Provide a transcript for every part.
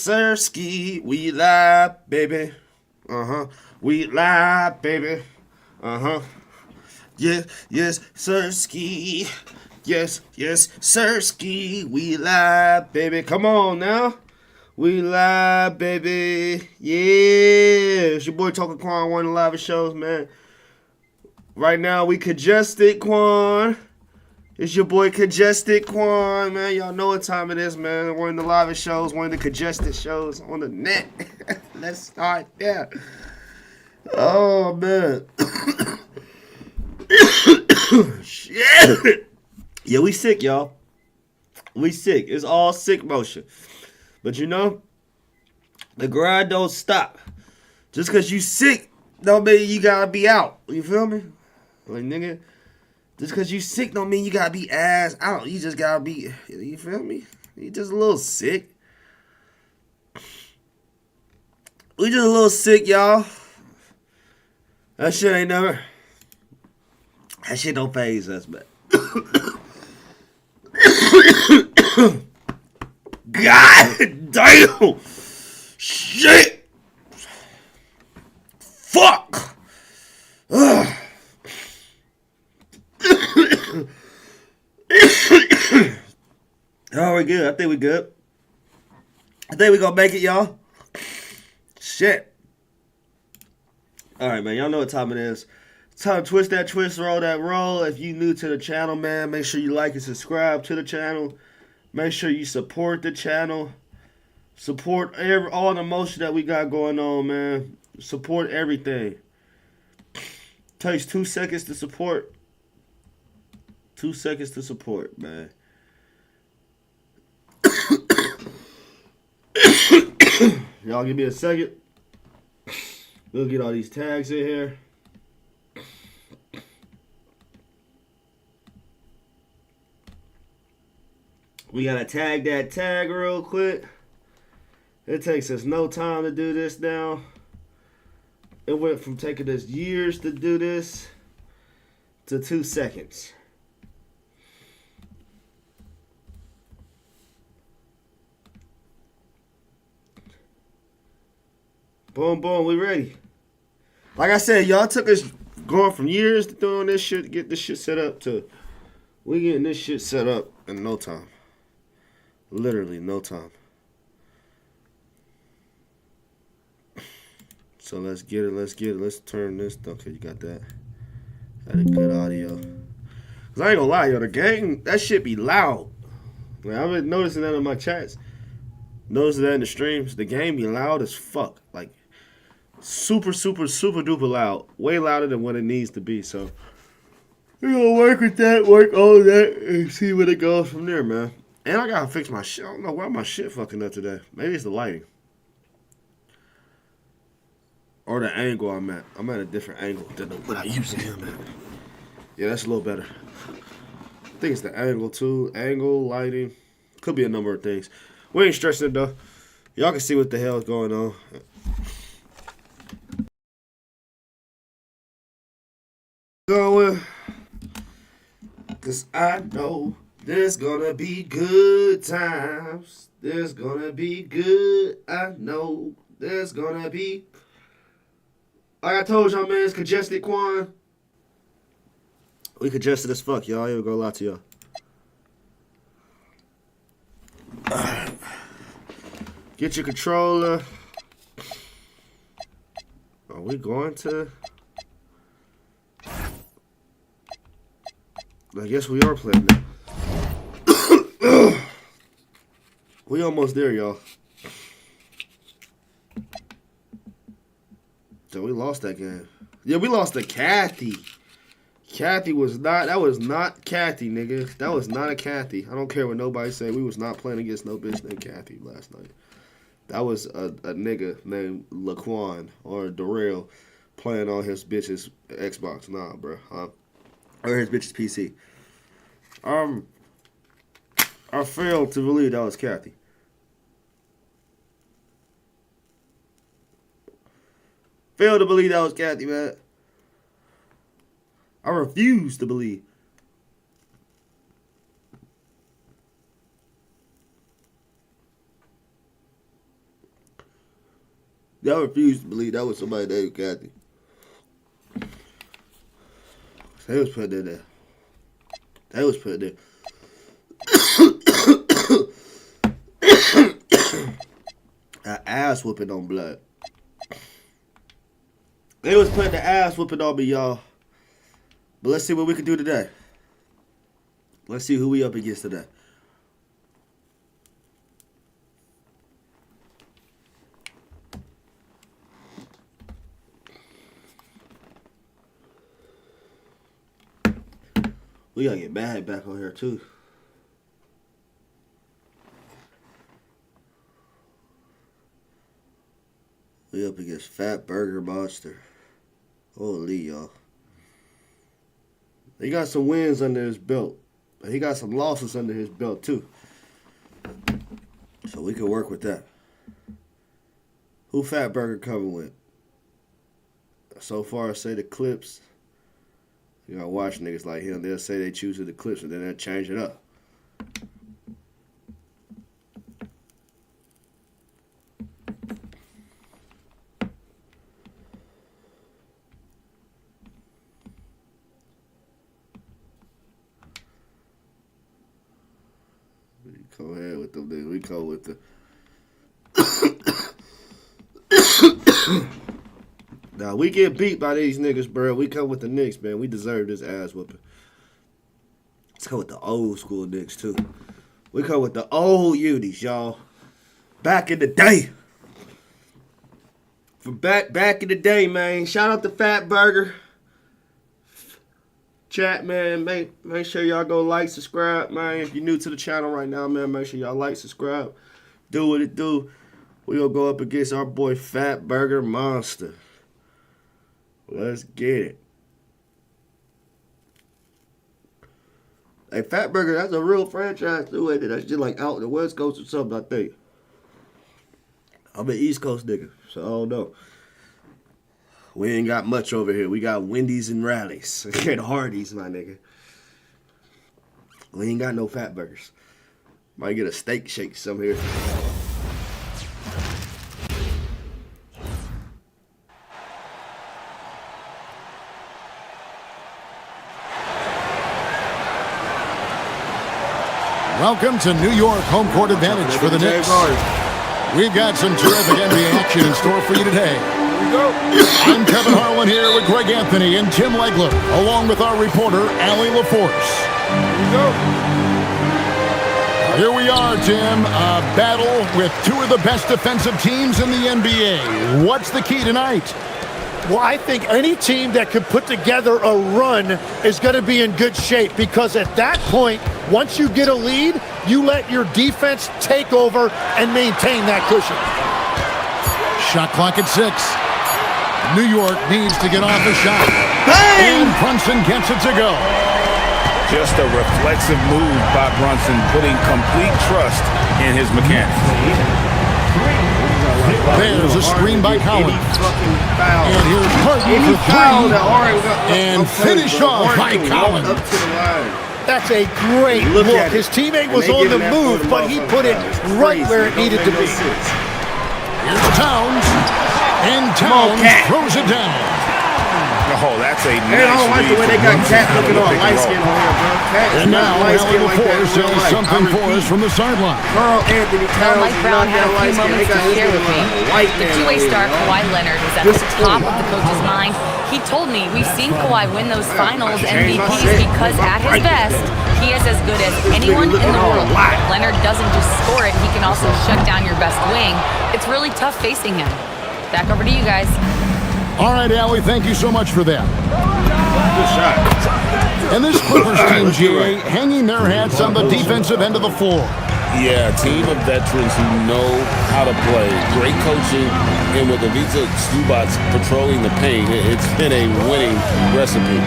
Sirski, we live, baby. We live, baby. Yes, yes, Sirski. Yes, yes, Sirski, we live, baby. Come on now. We live, baby. Yeah. It's your boy Talking Quan, one of the live shows, man. Right now, we congested, Quan. It's your boy Congested Quan, man. Y'all know what time it is, man. One of the live shows, one of the congested shows on the net. Let's start there. Oh, man. Shit. Yeah, we sick, y'all. We sick. It's all sick motion. But you know, the grind don't stop. Just because you sick don't mean you gotta be out. You feel me? Like, nigga. Just because you sick don't mean you gotta be ass out. You just gotta be, you feel me? You just a little sick. We just a little sick, y'all. That shit ain't never, that shit don't faze us, man. God damn. Shit. Fuck. Ugh. Oh, we're good. I think we good. I think we gonna make it, y'all. Shit. Alright, man. Y'all know what time it is. It's time to twist that twist, roll that roll. If you new to the channel, man, make sure you like and subscribe to the channel. Make sure you support the channel. Support all the motion that we got going on, man. Support everything. Takes 2 seconds to support. 2 seconds to support, man. Y'all give me a second. We'll get all these tags in here. We gotta tag that tag real quick. It takes us no time to do this now. It went from taking us years to do this to 2 seconds. Boom, boom, we ready. Like I said, y'all took us going from years to doing this shit to get this shit set up to we getting this shit set up in no time. Literally no time. So let's get it, let's get it. Let's turn this. Okay, you got that. Had a good audio. Cause I ain't gonna lie, yo, the gang, that shit be loud. Like, I've been noticing that in my chats. Noticing that in the streams. The game be loud as fuck. Like, super, super, super duper loud. Way louder than what it needs to be. So, we're gonna work with that, work all of that, and see where it goes from there, man. And I gotta fix my shit. I don't know why my shit fucking up today. Maybe it's the lighting. Or the angle I'm at. I'm at a different angle than what I usually am at. Yeah, that's a little better. I think it's the angle too. Angle, lighting. Could be a number of things. We ain't stressing it though. Y'all can see what the hell is going on. Going. Cause I know there's gonna be good times. There's gonna be good. I know there's gonna be. Like I told y'all, man, it's Congested Quan. We congested as fuck, y'all. I ain't gonna lie to y'all. Get your controller. Are we going to? I guess we are playing now. We almost there, y'all. So we lost that game. Yeah, we lost to Kathy. Kathy was not, that was not Kathy, nigga. That was not a Kathy. I don't care what nobody say. We was not playing against no bitch named Kathy last night. That was a nigga named Laquan or Darrell playing on his bitch's Xbox. Nah, bro. Or his bitch's PC. I failed to believe that was Kathy. Failed to believe that was Kathy, man. I refuse to believe. I refuse to believe that was somebody named Kathy. They was putting it there. They was putting it. An ass whooping on blood. They was putting the ass whooping on me, y'all. But let's see what we can do today. Let's see who we up against today. We gotta get Mad back on here too. We up against Fat Burger Monster. Holy, y'all. He got some wins under his belt. But he got some losses under his belt too. So we can work with that. Who Fat Burger coming with? So far, I say the Clips. You gotta watch niggas like him. They'll say they choose the Clips and then they'll change it up. Go ahead with them niggas. We go with the. Now we get beat by these niggas, bro. We come with the Knicks, man. We deserve this ass whooping. Let's go with the old school Knicks too. We come with the old unis, y'all. Back in the day. From back in the day, man. Shout out to Fat Burger. Chat, man, make sure y'all go like, subscribe, man. If you're new to the channel right now, man, make sure y'all like, subscribe. Do what it do. We gonna go up against our boy Fat Burger Monster. Let's get it. Hey, Fat Burger, that's a real franchise too, ain't it? That's just like out in the West Coast or something, I think. I'm an East Coast nigga, so I don't know. We ain't got much over here. We got Wendy's and Rallies. And Hardee's, my nigga. We ain't got no Fat Burgers. Might get a steak shake some here. Welcome to New York, home court advantage for the Knicks. We've got some terrific NBA action in store for you today. I'm Kevin Harlan here with Greg Anthony and Tim Legler, along with our reporter, Allie LaForce. Here we are, Tim. A battle with two of the best defensive teams in the NBA. What's the key tonight? Well, I think any team that could put together a run is going to be in good shape, because at that point, once you get a lead, you let your defense take over and maintain that cushion. Shot clock at 6. New York needs to get off a shot. Bang! And Brunson gets it to go. Just a reflexive move by Brunson, putting complete trust in his mechanics. There's a screen by Collins. And here's Harden for 3. And finish off by Collins. That's a great look. His teammate was on the move, but he put it right where it needed to be. Here's Towns. And Towns throws it down. Oh, that's a nice I don't like the way they got Cat looking all light skin on here, bro. Cat and now light skin like that. Says something for us from the sideline. Carl Anthony Towns Mike Brown had a few moments to share with me. The two-way star Kawhi Leonard was at the top of the coach's mind. He told me we've seen Kawhi win those finals MVPs because at his best, he is as good as anyone in the world. Leonard doesn't just score it, he can also shut down your best wing. It's really tough facing him. Back over to you guys. All right, Allie, thank you so much for that. Good shot. And this Clippers team, GA, hanging their hats on the defensive end of the floor. Yeah, a team of veterans who know how to play. Great coaching, and with Ivica Zubac patrolling the paint, it's been a winning recipe.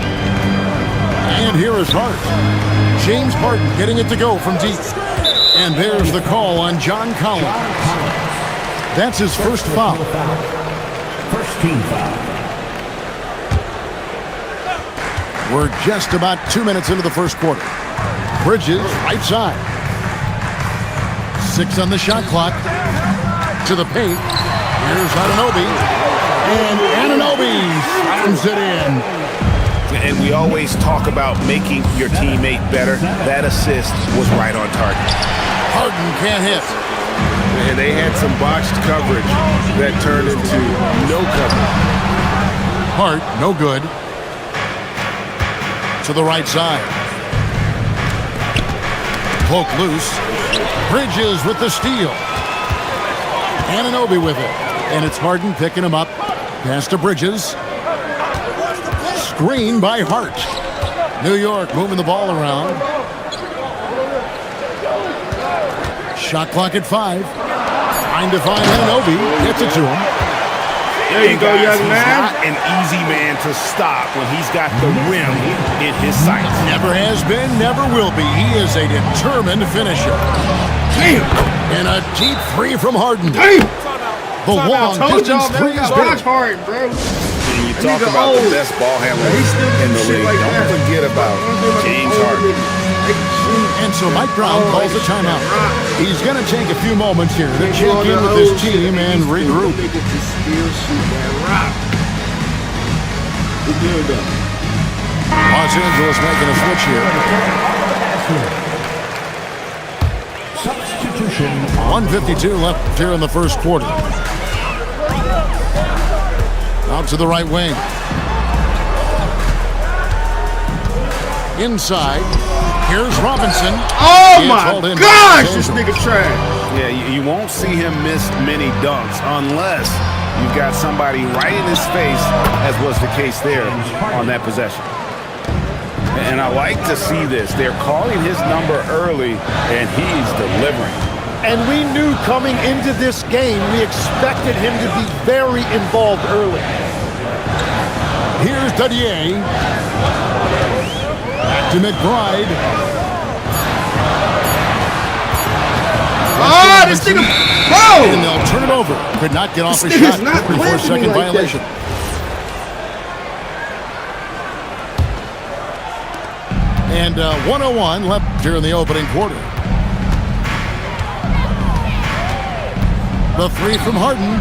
And here is Hart. James Harden getting it to go from deep. And there's the call on John Collins. That's his first foul. First team foul. We're just about 2 minutes into the first quarter. Bridges, right side. 6 on the shot clock. To the paint. Here's Anunoby. And Anunoby slams it in. And we always talk about making your teammate better. That assist was right on target. Harden can't hit. And they had some botched coverage that turned into no coverage. Hart, no good. To the right side. Poke loose. Bridges with the steal. Anunoby with it. And it's Harden picking him up. Pass to Bridges. Screen by Hart. New York moving the ball around. Shot clock at 5. Trying to find Anunoby. Gets it to him. There you go, young man. He's not an easy man to stop when he's got the rim in his sights. Never has been, never will be. He is a determined finisher. Damn. And a deep 3 from Harden. Damn. The long distance 3 is Watch big. hard, bro. And you talk about the best ball handler in the league. Don't forget about James Harden. And so Mike Brown calls a timeout. He's going to take a few moments here to check in with his team and regroup. Los Angeles making a switch here. Substitution. 1:52 left here in the first quarter. Out to the right wing. Inside. Here's Robinson. Oh It's my hauled in. gosh, this nigga trash. Yeah, you won't see him miss many dunks unless you've got somebody right in his face, as was the case there on that possession. And I like to see this. They're calling his number early, and he's delivering. And we knew coming into this game, we expected him to be very involved early. Here's Dadier. Back to McBride. Oh, this nigga. And Whoa. they'll turn it over. Could not get off This a nigga's shot not before glancing second me like violation. And 1:01 left here in the opening quarter. The 3 from Harden.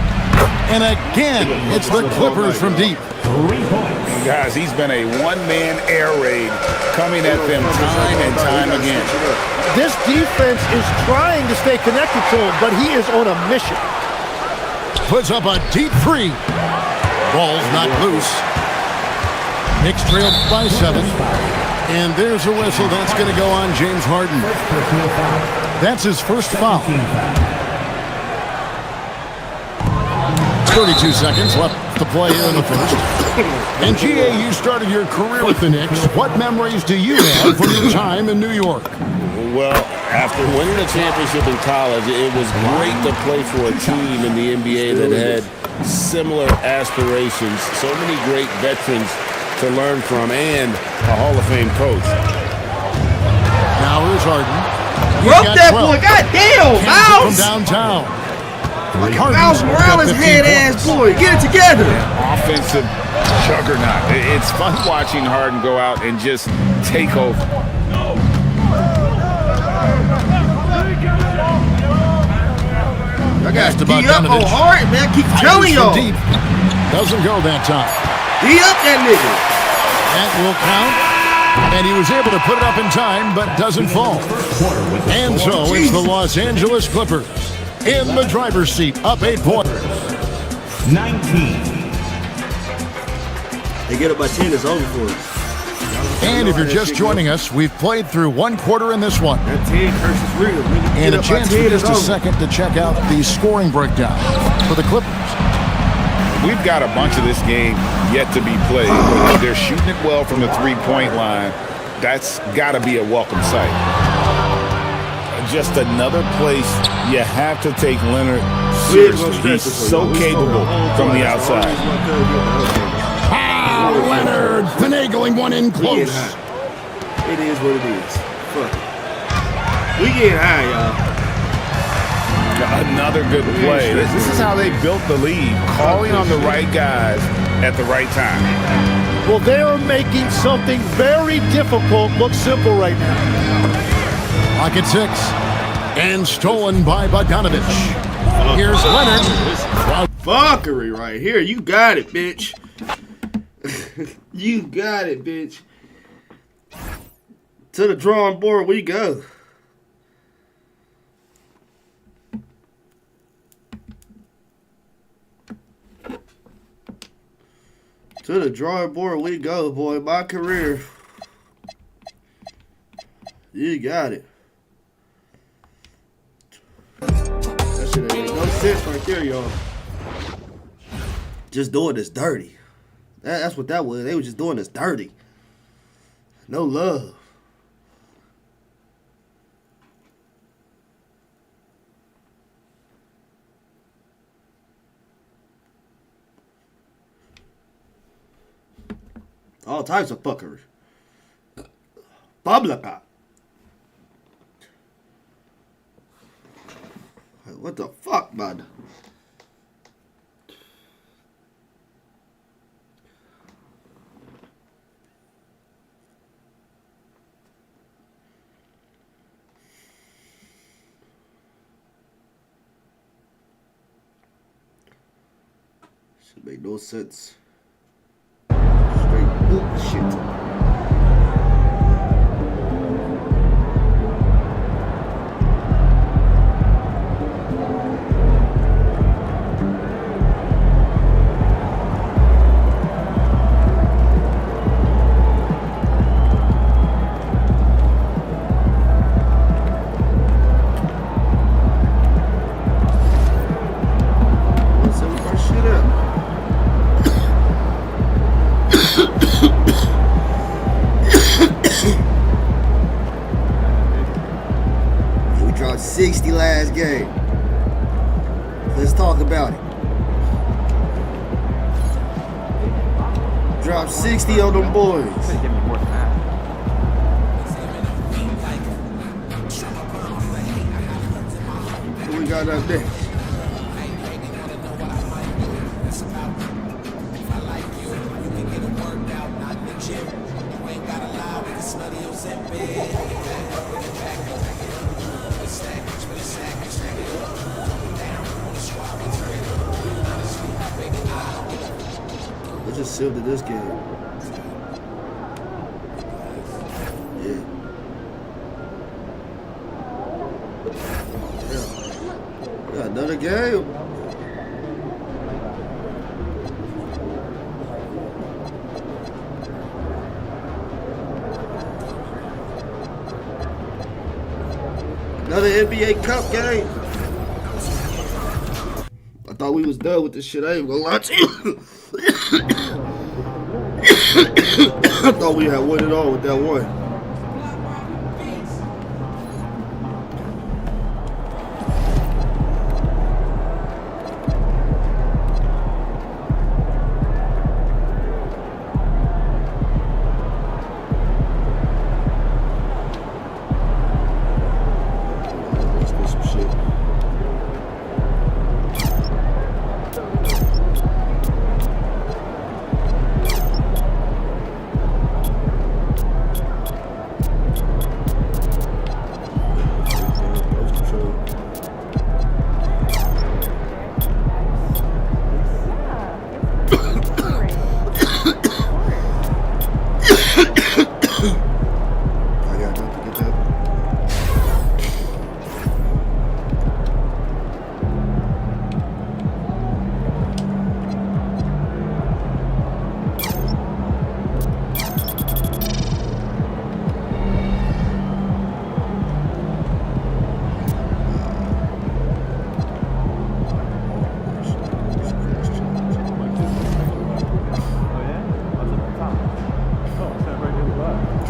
And again, it's the Clippers from deep. 3 points. Guys, he's been a one-man air raid coming at them time and time again. This defense is trying to stay connected to him, but he is on a mission. Puts up a deep 3. Ball's not loose. Knicks trailed by 7. And there's a whistle that's going to go on James Harden. That's his first foul. 32 seconds left to play here in the first. And GA, you started your career with the Knicks. What memories do you have from your time in New York? Well, after winning a championship in college, it was great to play for a team in the NBA that had similar aspirations. So many great veterans to learn from, and a Hall of Fame coach. Now here's Harden. Broke that boy. God damn, From Mouse. downtown. Mouse Morales head ass boy. Get it together. Offensive juggernaut. It's fun watching Harden go out and just take over. I got About D up on Donovich. hard, man. Keep telling Fires from y'all. deep. Doesn't go that time. D up that nigga. That will count. And he was able to put it up in time, but doesn't fall. And so it's the Los Angeles Clippers in the driver's seat, up 8 points. 19. They get up by 10, it's over for us. And if you're just joining us, we've played through 1 quarter in this one. That 10 curse is real. Nigga. And Get a up by chance 10, for just it's a over. second to check out the scoring breakdown for the Clippers. We've got a bunch of this game yet to be played, but they're shooting it well from the three-point line. That's got to be a welcome sight. Just another place you have to take Leonard seriously. He's so capable from the outside. Leonard finagling one in close. It is what it is. Fuck it. We getting high, y'all. Another good play. This is how they built the lead, calling on the right guys at the right time. Well, they are making something very difficult look simple right now. Clock at 6. And stolen by Bogdanovich. Here's Leonard. fuckery right here. You got it, bitch. You got it, bitch. To the drawing board we go. To the drawing board we go, boy. My career. You got it. That shit ain't no sense right there, y'all. Just doing this dirty. That's what that was. They were just doing this dirty. No love. All types of fuckery. Publica. What the fuck, man? Should make no sense. Straight bullshit. We dropped 60 last game. Let's talk about it. Dropped 60 on them boys. What we got up there? Let's just sip to this game. Yeah. Yeah, another game. Another NBA Cup game. I thought we was done with this shit. I ain't gonna lie to you. I thought we had won it all with that one.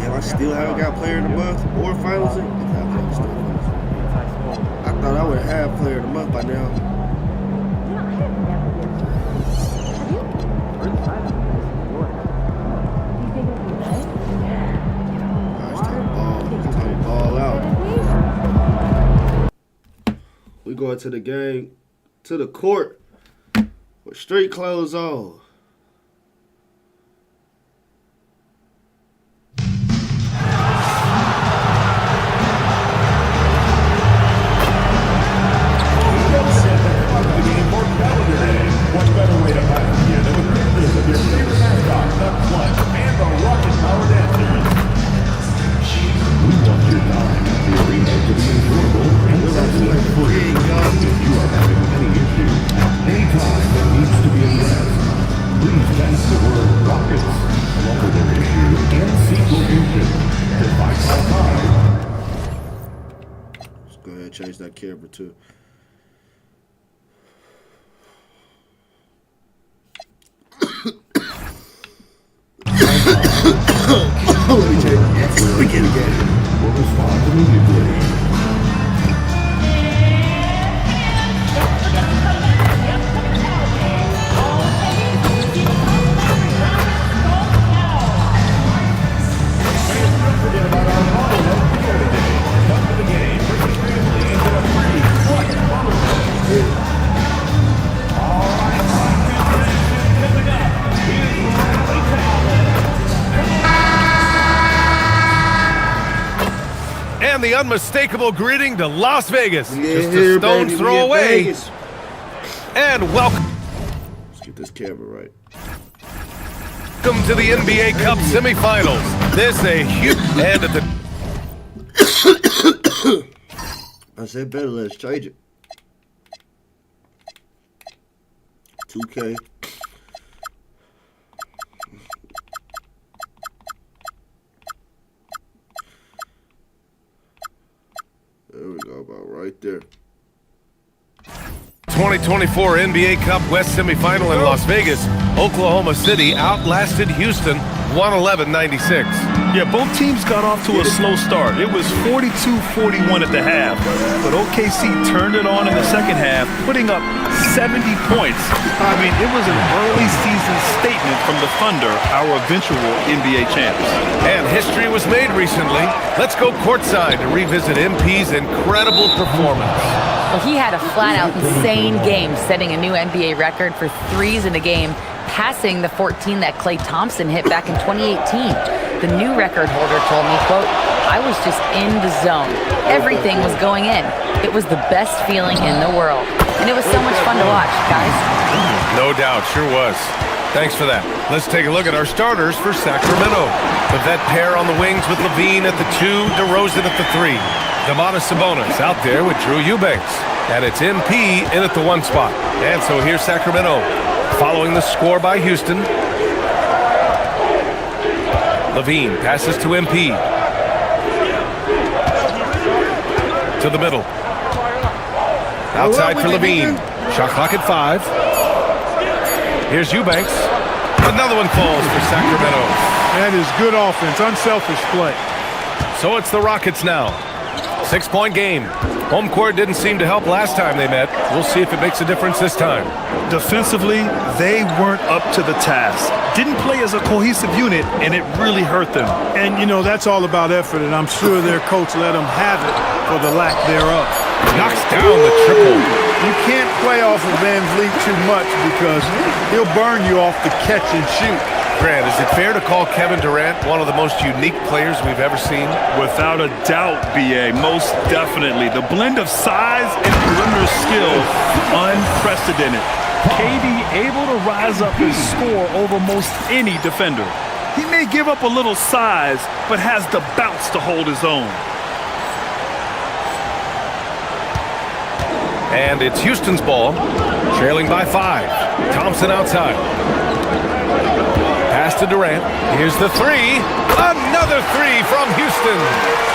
I still haven't got player of the month or finals. I thought I would have player of the month by now. It's time to ball out. We going to the game, to the court with street clothes on. change that camera too. Begin again. Will respond immediately. And the unmistakable greeting to Las Vegas. Yeah, just a stone's baby, throw away. Vegas. And welcome Let's get this camera right. to the NBA Cup semifinals. This a huge and at the I said better, let's change it. 2K. There we go, about right there. 2024 NBA Cup West semifinal in Las Vegas. Oklahoma City outlasted Houston 111-96. Yeah, both teams got off to a slow start. It was 42-41 at the half, but OKC turned it on in the second half, putting up 70 points. I mean, it was an early season statement from the Thunder, our eventual NBA champs. And history was made recently. Let's go courtside to revisit MP's incredible performance. Well, he had a flat-out insane game, setting a new NBA record for threes in a game, passing the 14 that Klay Thompson hit back in 2018. The new record holder told me, quote, "I was just in the zone. Everything was going in. It was the best feeling in the world. And it was so much fun to watch, guys." No doubt, sure was. Thanks for that. Let's take a look at our starters for Sacramento. The vet pair on the wings with Levine at the 2, DeRozan at the 3. Domantas Sabonis out there with Drew Eubanks. And it's MP in at the 1 spot. And so here's Sacramento, following the score by Houston. Levine passes to MP. To the middle. Outside for Levine. Shot clock at 5. Here's Eubanks. Another one falls for Sacramento. That is good offense, unselfish play. So it's the Rockets now. 6-point game. Home court didn't seem to help last time they met. We'll see if it makes a difference this time. Defensively, they weren't up to the task. Didn't play as a cohesive unit, and it really hurt them. And, you know, that's all about effort, and I'm sure their coach let them have it for the lack thereof. Knocks down the triple. You can't play off of Van Vliet too much because he'll burn you off the catch and shoot. Grant, is it fair to call Kevin Durant one of the most unique players we've ever seen? Without a doubt, B.A., most definitely. The blend of size and perimeter skill, unprecedented. KD able to rise up and score over most any defender. He may give up a little size, but has the bounce to hold his own. And it's Houston's ball, trailing by 5. Thompson outside. Pass to Durant. Here's the 3. Another 3 from Houston.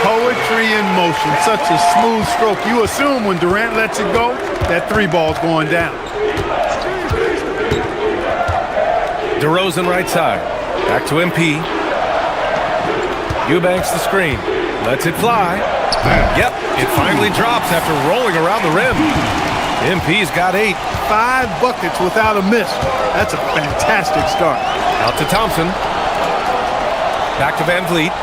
Poetry in motion, such a smooth stroke. You assume when Durant lets it go, that 3 ball's going down. DeRozan right side. Back to MP. Eubanks the screen. Lets it fly. Yep, it finally drops after rolling around the rim. MP's got 8. 5 buckets without a miss. That's a fantastic start. Out to Thompson. Back to Van Vliet.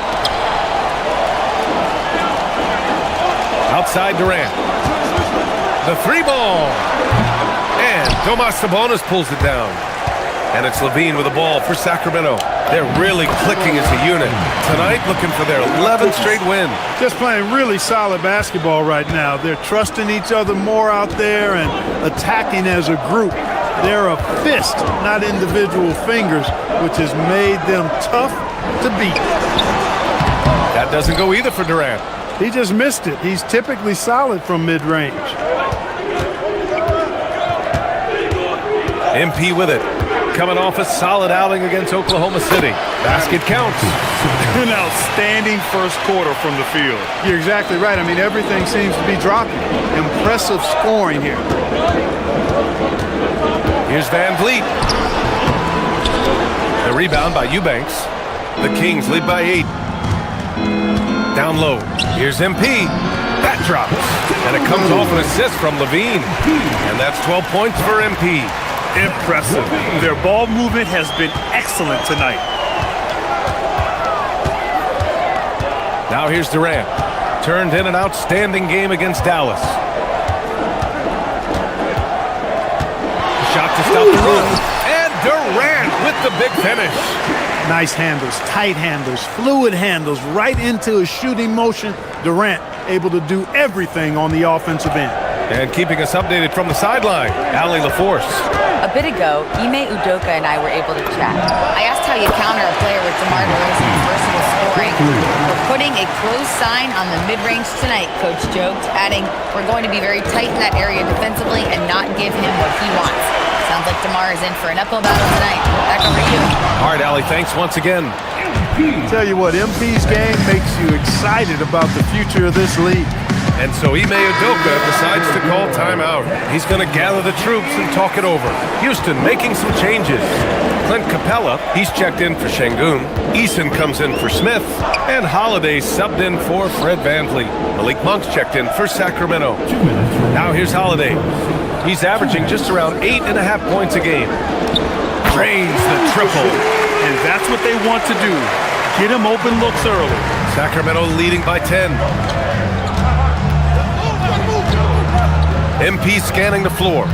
Outside Durant. The 3 ball. And Domas Sabonis pulls it down. And it's Levine with the ball for Sacramento. They're really clicking as a unit. Tonight, looking for their 11th straight win. Just playing really solid basketball right now. They're trusting each other more out there and attacking as a group. They're a fist, not individual fingers, which has made them tough to beat. That doesn't go either for Durant. He just missed it. He's typically solid from mid-range. MP with it. Coming off a solid outing against Oklahoma City. Basket counts. An outstanding first quarter from the field. You're exactly right. I mean, everything seems to be dropping. impressive scoring here. Here's Van Vliet. The rebound by Eubanks. The Kings lead by 8. Down low. Here's MP. That drops. And it comes off an assist from Levine. And that's 12 points for MP. Impressive. Their ball movement has been excellent tonight. Now here's Durant. Turned in an outstanding game against Dallas. Shot to stop the run. And Durant with the big finish. Nice handles, tight handles, fluid handles, right into a shooting motion. Durant able to do everything on the offensive end. And keeping us updated from the sideline, Allie LaForce. A bit ago, Ime Udoka and I were able to chat. I asked how you counter a player with DeMar DeRozan's versatile scoring. We're putting a close sign on the mid-range tonight, Coach joked, adding, we're going to be very tight in that area defensively and not give him what he wants. Sounds like DeMar is in for an uphill battle tonight. Back over to you. All right, Allie, thanks once again. Tell you what, MP's game makes you excited about the future of this league. And so Ime Udoka decides to call timeout. He's going to gather the troops and talk it over. Houston making some changes. Clint Capella, he's checked in for Şengün. Eason comes in for Smith. And Holiday subbed in for Fred VanVleet. Malik Monk's checked in for Sacramento. Now here's Holiday. He's averaging just around 8.5 points a game. Drains the triple. And that's what they want to do. Get him open looks early. Sacramento leading by 10. MP scanning the floor.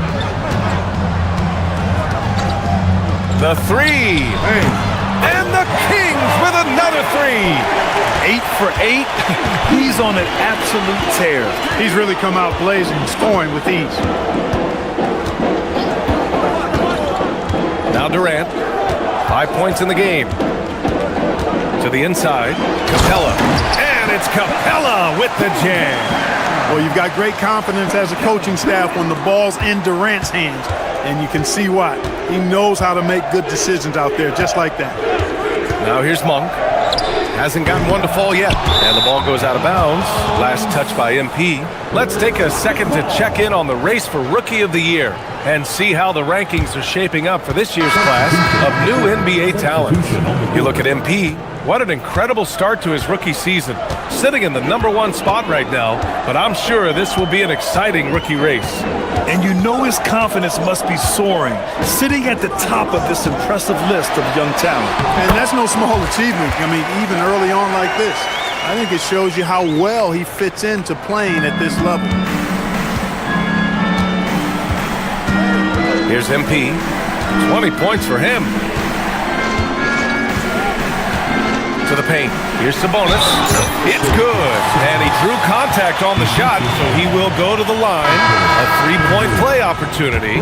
The three. And the Kings with another 3. 8 for 8. He's on an absolute tear. He's really come out blazing, scoring with ease. Now Durant. 5 points in the game. To the inside. Capella. And it's Capella with the jam. Well, you've got great confidence as a coaching staff when the ball's in Durant's hands, and you can see why. He knows how to make good decisions out there, just like that. Now here's Monk. Hasn't gotten one to fall yet, and the ball goes out of bounds. Last touch by MP. Let's take a second to check in on the race for Rookie of the Year and see how the rankings are shaping up for this year's class of new NBA talent. You look at MP. What an incredible start to his rookie season. Sitting in the #1 spot right now, but I'm sure this will be an exciting rookie race. And you know his confidence must be soaring, sitting at the top of this impressive list of young talent. And that's no small achievement. I mean, even early on like this. I think it shows you how well he fits into playing at this level. Here's MP. 20 points for him. To the paint. Here's Sabonis. It's good. And he drew contact on the shot, so he will go to the line. A 3-point play opportunity.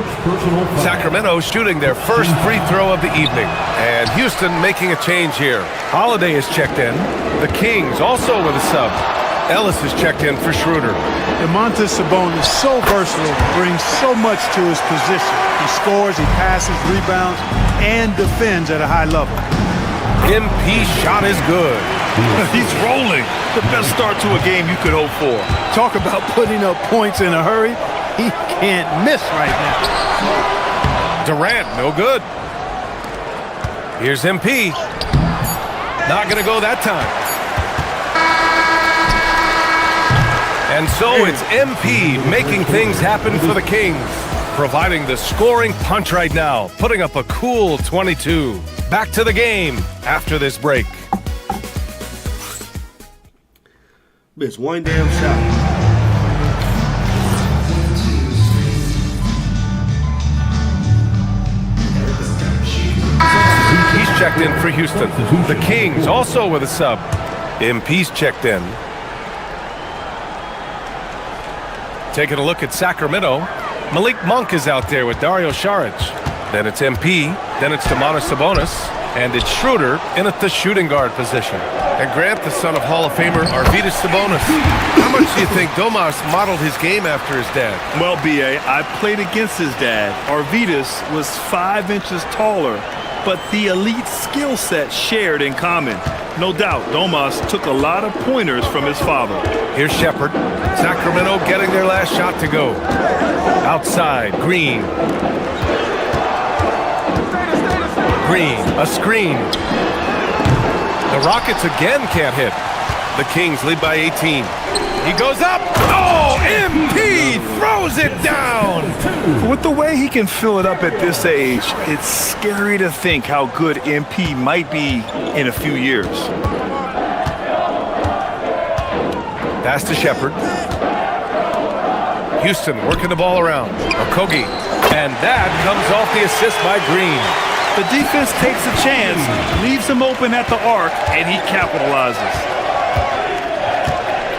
Sacramento shooting their first free throw of the evening. And Houston making a change here. Holiday is checked in. The Kings also with a sub. Ellis is checked in for Schroeder. Domantas Sabonis, so versatile, brings so much to his position. He scores, he passes, rebounds, and defends at a high level. MP shot is good. He's rolling. The best start to a game you could hope for. Talk about putting up points in a hurry. He can't miss right now. Durant, no good. Here's MP. Not going to go that time. And so it's MP making things happen for the Kings, providing the scoring punch right now, putting up a cool 22. Back to the game after this break. It's one damn shot. He's checked in for Houston. The Kings also with a sub. MP's checked in. Taking a look at Sacramento. Malik Monk is out there with Dario Saric. Then it's MP. Then it's Domantas Sabonis. And it's Schroeder in at the shooting guard position. And Grant, the son of Hall of Famer Arvydas Sabonis. How much do you think Domas modeled his game after his dad? Well, B.A., I played against his dad. Arvydas was 5 inches taller, but the elite skill set shared in common. No doubt, Domas took a lot of pointers from his father. Here's Shepard. Sacramento getting their last shot to go. Outside, Green. Green, a screen. The Rockets again can't hit. The Kings lead by 18. He goes up. Oh, MP throws it down. With the way he can fill it up at this age, it's scary to think how good MP might be in a few years. Pass to Shepard. Houston working the ball around. Okogie. And that comes off the assist by Green. The defense takes a chance, leaves him open at the arc, and he capitalizes.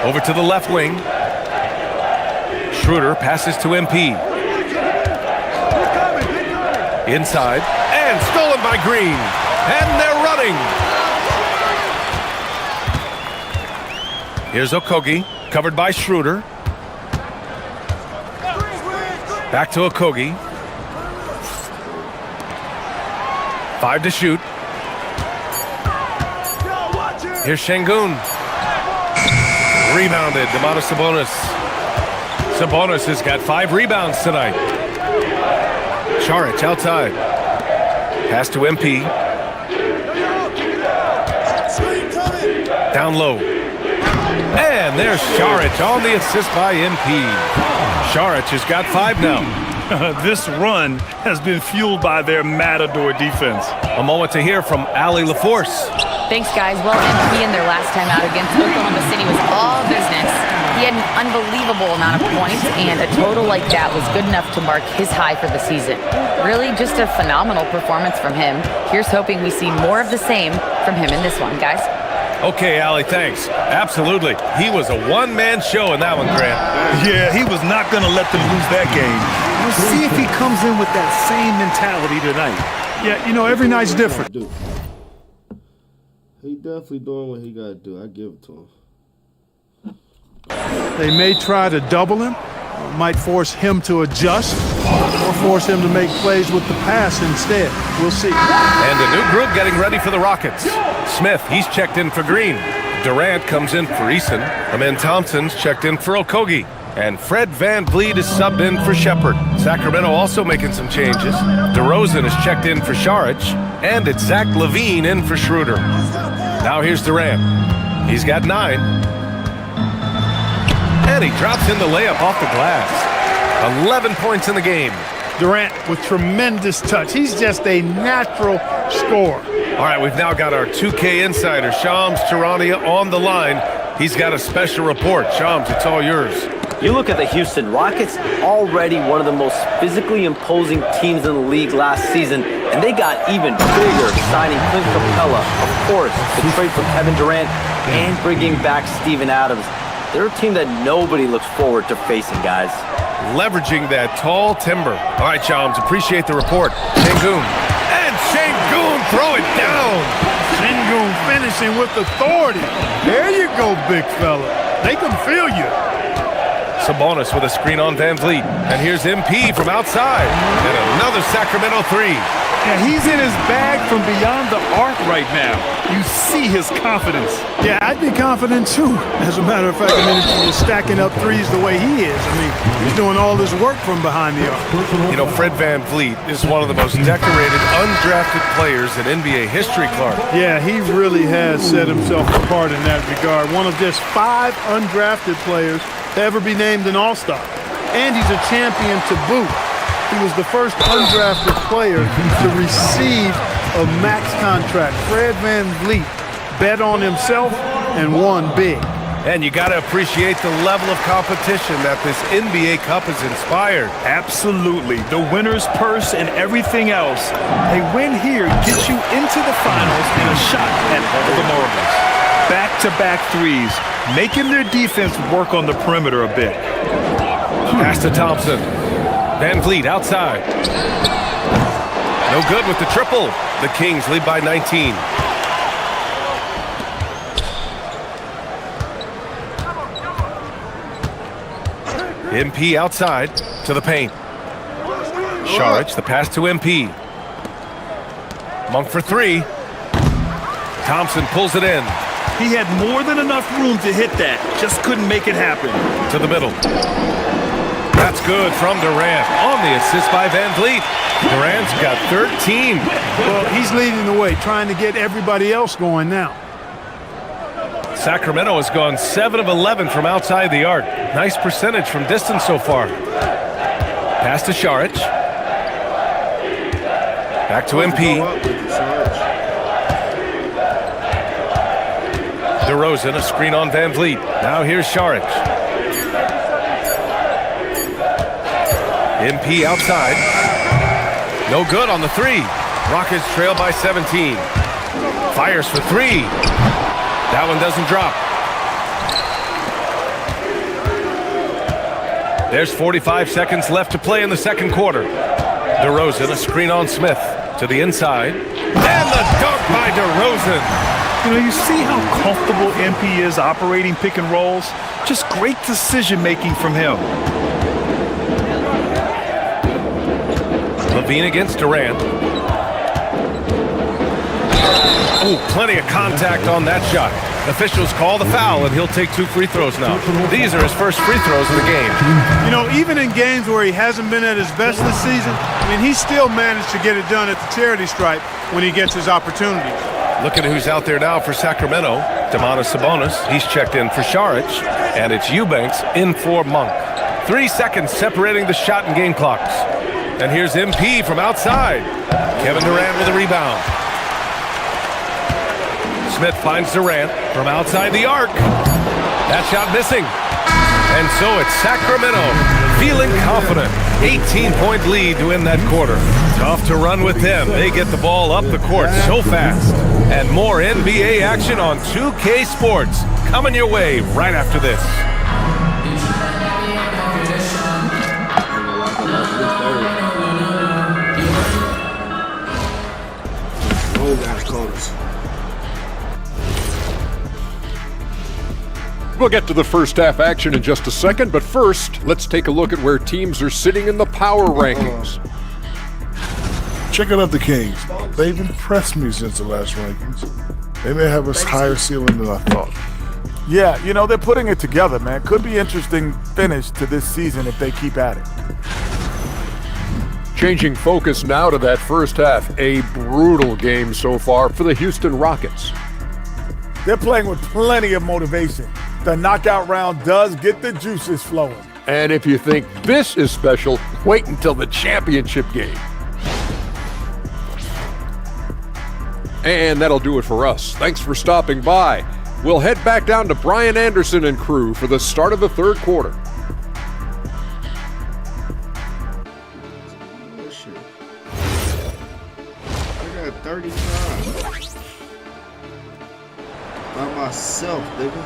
Over to the left wing. Schroeder passes to MP. Inside. And stolen by Green. And they're running. Here's Okogie, covered by Schroeder. Back to Okogie. 5 to shoot. Here's Şengün. Rebounded, Domantas Sabonis. Sabonis has got 5 rebounds tonight. Šarić outside. Pass to MP. Down low. And there's Šarić on the assist by MP. Šarić has got 5 now. This run has been fueled by their Matador defense. A moment to hear from Allie LaForce. Thanks, guys. Well, MP in their last time out against Oklahoma City was all business. He had an unbelievable amount of points, and a total like that was good enough to mark his high for the season. Really just a phenomenal performance from him. Here's hoping we see more of the same from him in this one, guys. Okay, Allie, thanks. Absolutely. He was a one-man show in that one, Grant. Yeah, he was not going to let them lose that game. We'll see if he comes in with that same mentality tonight. Yeah, you know, every night's different. He definitely doing what he got to do. I give it to him. They may try to double him, might force him to adjust, or force him to make plays with the pass instead. We'll see. And a new group getting ready for the Rockets. Smith, he's checked in for Green. Durant comes in for Eason. Amen Thompson's checked in for Okogie. And Fred VanVleet is subbed in for Shepard. Sacramento also making some changes. DeRozan is checked in for Šarić. And it's Zach LaVine in for Schroeder. Now here's Durant. He's got 9. And he drops in the layup off the glass. 11 points in the game. Durant with tremendous touch. He's just a natural scorer. All right, we've now got our 2K insider, Shams Charania, on the line. He's got a special report. Shams, it's all yours. You look at the Houston Rockets, already one of the most physically imposing teams in the league last season, and they got even bigger signing Clint Capella, of course, the trade for Kevin Durant, and bringing back Steven Adams. They're a team that nobody looks forward to facing, guys. Leveraging that tall timber. All right, Shams, appreciate the report. Şengün. And Şengün throw it down. Şengün finishing with authority. There you go, big fella. They can feel you. Sabonis with a screen on VanVleet. And here's MP from outside. And another Sacramento 3. Yeah, he's in his bag from beyond the arc right now. You see his confidence. Yeah, I'd be confident too. As a matter of fact, I mean, if he's stacking up threes the way he is, I mean, he's doing all this work from behind the arc. You know, Fred VanVleet is one of the most decorated, undrafted players in NBA history, Clark. Yeah, he really has set himself apart in that regard. One of just 5 undrafted players to ever be named an All-Star. And he's a champion to boot. He was the first undrafted player to receive a max contract. Fred VanVleet bet on himself and won big. And you got to appreciate the level of competition that this NBA Cup has inspired. Absolutely. The winner's purse and everything else. A win here gets you into the finals and a shot at the Marbles. Back-to-back threes, making their defense work on the perimeter a bit. Pass to Thompson. VanVleet outside. No good with the triple. The Kings lead by 19. MP outside to the paint. Šarić, the pass to MP. Monk for 3. Thompson pulls it in. He had more than enough room to hit that. Just couldn't make it happen. To the middle. That's good from Durant on the assist by Van Vliet. Durant's got 13. Well, he's leading the way, trying to get everybody else going now. Sacramento has gone 7 of 11 from outside the arc. Nice percentage from distance so far. Pass to Šarić. Back to MP. DeRozan, a screen on Van Vliet. Now here's Šarić. MP outside. No good on the three. Rockets trail by 17. Fires for three. That one doesn't drop. There's 45 seconds left to play in the second quarter. DeRozan, a screen on Smith. To the inside. And the dunk by DeRozan. You know, you see how comfortable MP is operating pick and rolls. Just great decision-making from him. Levine against Durant. Oh, plenty of contact on that shot. Officials call the foul, and he'll take 2 free throws now. These are his first free throws of the game. You know, even in games where he hasn't been at his best this season, I mean, he still managed to get it done at the charity stripe when he gets his opportunities. Look at who's out there now for Sacramento. Domantas Sabonis. He's checked in for Šarić. And it's Eubanks in for Monk. 3 seconds separating the shot and game clocks. And here's MP from outside. Kevin Durant with a rebound. Smith finds Durant from outside the arc. That shot missing. And so it's Sacramento feeling confident. 18-point lead to win that quarter. Tough to run with them. They get the ball up the court so fast. And more NBA action on 2K Sports coming your way right after this. We'll get to the first half action in just a second, but first, let's take a look at where teams are sitting in the power rankings. Checking out the Kings. They've impressed me since the last rankings. They may have a higher ceiling than I thought. Yeah, you know, they're putting it together, man. Could be interesting finish to this season if they keep at it. Changing focus now to that first half. A brutal game so far for the Houston Rockets. They're playing with plenty of motivation. The knockout round does get the juices flowing. And if you think this is special, wait until the championship game. And that'll do it for us. Thanks for stopping by. We'll head back down to Brian Anderson and crew for the start of the third quarter. I got 35. By myself, nigga.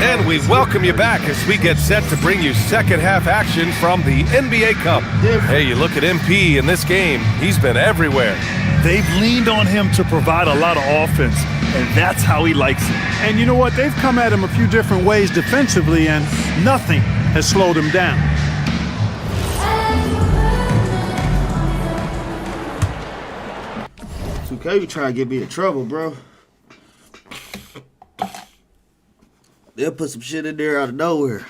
And we welcome you back as we get set to bring you second half action from the NBA Cup. Hey, you look at MP in this game, he's been everywhere. They've leaned on him to provide a lot of offense, and that's how he likes it. And you know what? They've come at him a few different ways defensively, and nothing has slowed him down. You trying to get me in trouble, bro. They'll put some shit in there out of nowhere.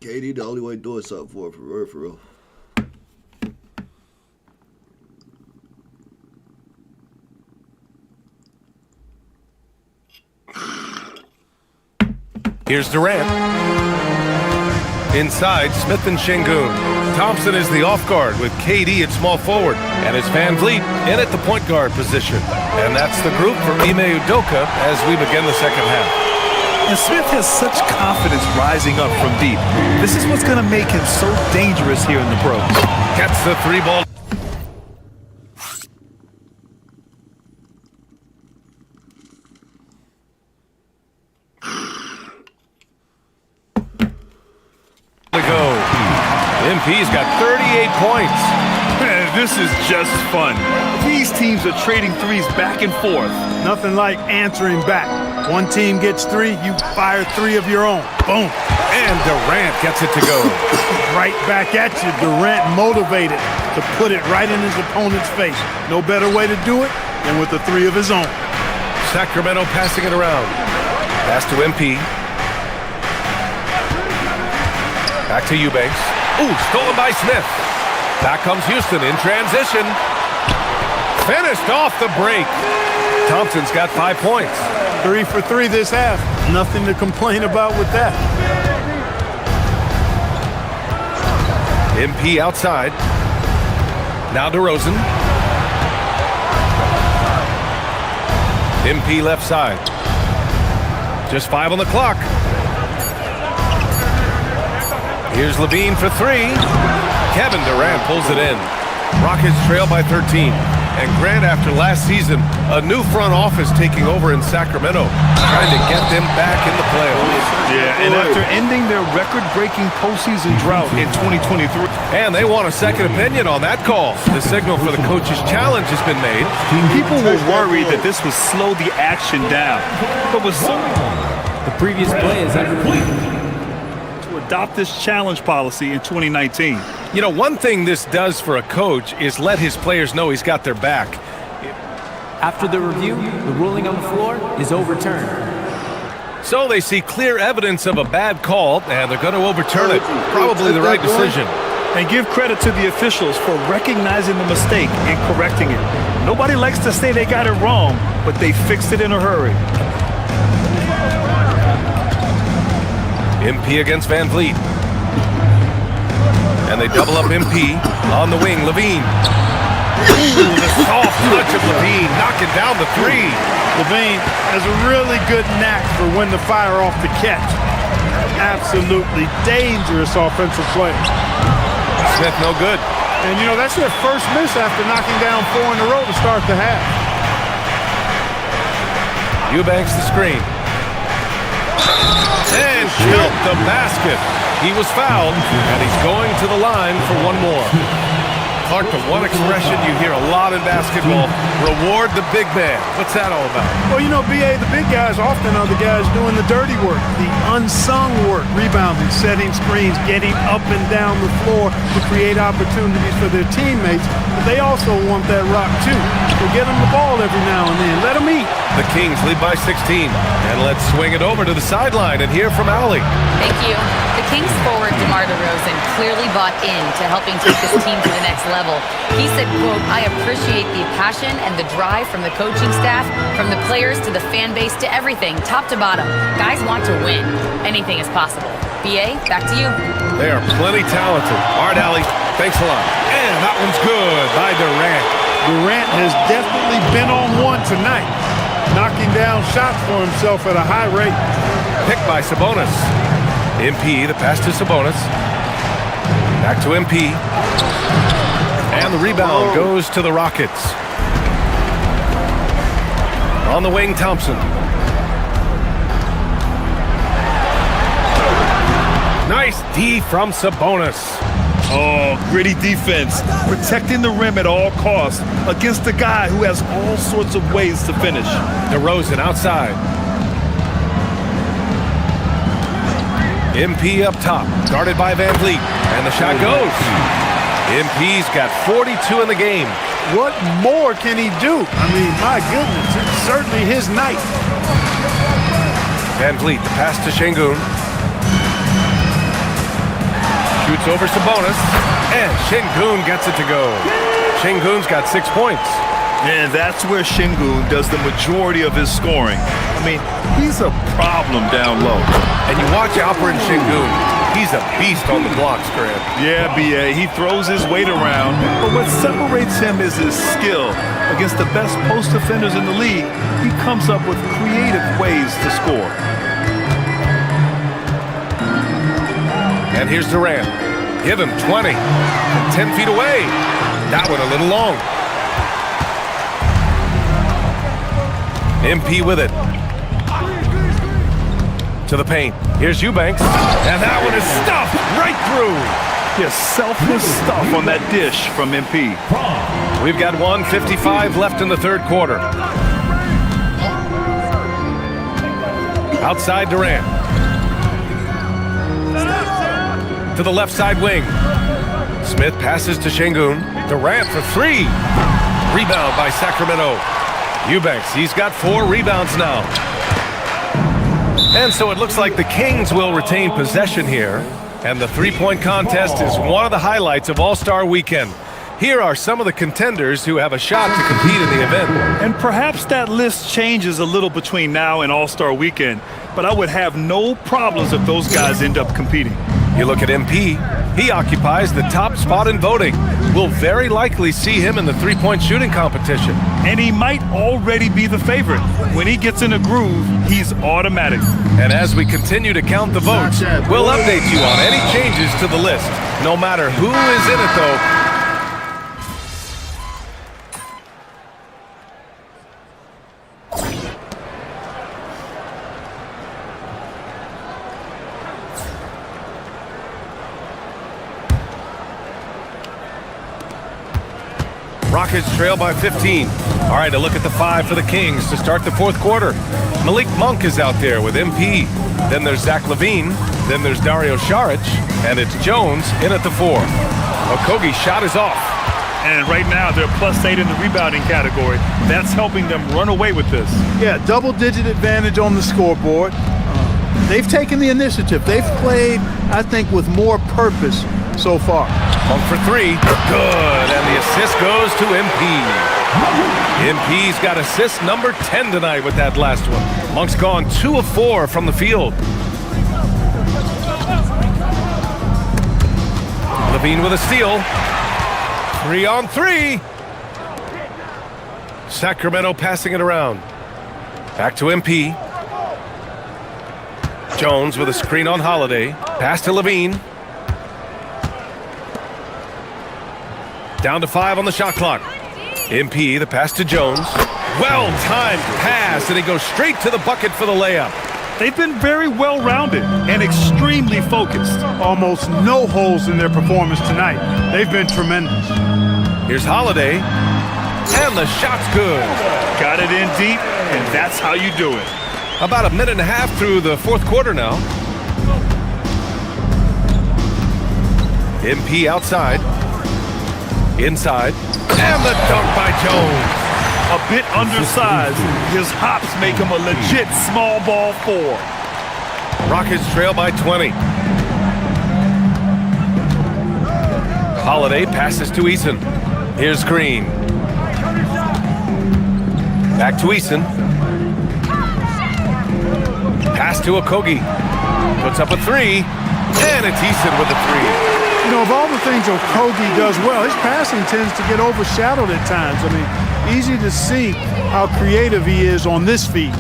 KD the only way doing something for real, for real. Here's Durant. Inside, Smith and Şengün. Thompson is the off guard with KD at small forward. And it's Van Vliet in at the point guard position. And that's the group for Ime Udoka as we begin the second half. And Smith has such confidence rising up from deep. This is what's going to make him so dangerous here in the pros. Gets the three ball. To go. MP's got 38 points. Man, this is just fun. These teams are trading threes back and forth. Nothing like answering back. One team gets 3, you fire 3 of your own. Boom. And Durant gets it to go. Right back at you. Durant motivated to put it right in his opponent's face. No better way to do it than with the 3 of his own. Sacramento passing it around. Pass to MP. Back to Eubanks. Ooh, stolen by Smith. Back comes Houston in transition. Finished off the break. Thompson's got 5 points. 3 for 3 this half. Nothing to complain about with that. MP outside. Now DeRozan. MP left side. Just 5 on the clock. Here's Levine for 3. Kevin Durant pulls it in. Rockets trail by 13. And Grant, after last season, a new front office taking over in Sacramento, trying to get them back in the playoffs. Yeah, and after ending their record-breaking postseason drought in 2023. And they want a second opinion on that call. The signal for the coach's challenge has been made. People were worried that this would slow the action down. But with so the previous play is incomplete. Adopt this challenge policy in 2019. You know, one thing this does for a coach is let his players know he's got their back. After the review, the ruling on the floor is overturned. So they see clear evidence of a bad call, and they're going to overturn it. Probably the right decision. And give credit to the officials for recognizing the mistake and correcting it. Nobody likes to say they got it wrong, but they fixed it in a hurry. MP against Van Vliet. And they double up MP on the wing. Levine. Ooh, the soft touch of Levine knocking down the 3. Levine has a really good knack for when to fire off the catch. Absolutely dangerous offensive player. Smith no good. And you know, that's their first miss after knocking down 4 in a row to start the half. Eubanks the screen. And killed the basket. He was fouled, and he's going to the line for one more. Clark, the one expression you hear a lot in basketball, reward the big man. What's that all about? Well, you know, B.A., the big guys often are the guys doing the dirty work, the unsung work, rebounding, setting screens, getting up and down the floor to create opportunities for their teammates. But they also want that rock, too. So get them the ball every now and then. Let them eat. The Kings lead by 16. And let's swing it over to the sideline and hear from Allie. Thank you. The Kings forward DeMar DeRozan clearly bought into helping take this team to the next level. He said, quote, "I appreciate the passion and the drive from the coaching staff, from the players to the fan base to everything, top to bottom. Guys want to win. Anything is possible." B.A., back to you. They are plenty talented. All right, Allie, thanks a lot. And that one's good by Durant. Durant has definitely been on one tonight, knocking down shots for himself at a high rate. Picked by Sabonis. MP, the pass to Sabonis. Back to MP. And the rebound goes to the Rockets. On the wing, Thompson. Nice D from Sabonis. Oh, gritty defense. Protecting the rim at all costs against a guy who has all sorts of ways to finish. DeRozan outside. MP up top, guarded by Van Vliet. And the shot goes. MP's got 42 in the game. What more can he do? I mean, my goodness, it's certainly his night. Van Vliet, the pass to Şengün. Shoots over Sabonis, and Şengün gets it to go. Şengün's got 6 points. And that's where Şengün does the majority of his scoring. I mean, he's a problem down low. And you watch Alperen Şengün. He's a beast on the blocks, Grant. Yeah, B.A., he throws his weight around, but what separates him is his skill. Against the best post defenders in the league, he comes up with creative ways to score. And here's Durant. Give him 20. 10 feet away. That one a little long. MP with it. To the paint. Here's Eubanks. And that one is stuffed right through. Yes, selfless stuff on that dish from MP. We've got 1:55 left in the third quarter. Outside Durant. To the left side wing. Smith passes to Şengün. Durant for three. Rebound by Sacramento. Eubanks, he's got 4 rebounds now. And so it looks like the Kings will retain possession here. And the three-point contest is one of the highlights of All-Star Weekend. Here are some of the contenders who have a shot to compete in the event. And perhaps that list changes a little between now and All-Star Weekend, but I would have no problems if those guys end up competing. You look at MP, he occupies the top spot in voting. We'll very likely see him in the three-point shooting competition. And he might already be the favorite. When he gets in a groove, he's automatic. And as we continue to count the votes, we'll update you on any changes to the list. No matter who is in it, though, Rockets trail by 15. All right, a look at the 5 for the Kings to start the fourth quarter. Malik Monk is out there with MP. Then there's Zach LaVine. Then there's Dario Saric. And it's Jones in at the 4. Okogie's shot is off. And right now, they're +8 in the rebounding category. That's helping them run away with this. Yeah, double-digit advantage on the scoreboard. They've taken the initiative. They've played, I think, with more purpose so far. Monk for 3. Good. And the assist goes to MP. MP's got assist number 10 tonight with that last one. Monk's gone 2 of 4 from the field. LaVine with a steal. 3 on 3. Sacramento passing it around. Back to MP. Jones with a screen on Holiday. Pass to LaVine. Down to 5 on the shot clock. MP, the pass to Jones. Well-timed pass, and he goes straight to the bucket for the layup. They've been very well-rounded and extremely focused. Almost no holes in their performance tonight. They've been tremendous. Here's Holiday, and the shot's good. Got it in deep, and that's how you do it. About a minute and a half through the fourth quarter now. MP outside. Inside. And the dunk by Jones. A bit undersized. His hops make him a legit small ball 4. Rockets trail by 20. Holiday passes to Eason. Here's Green. Back to Eason. Pass to Okogie. Puts up a 3. And it's Eason with a 3. You know, of all the things Okogie does well, his passing tends to get overshadowed at times. I mean, easy to see how creative he is on this feed.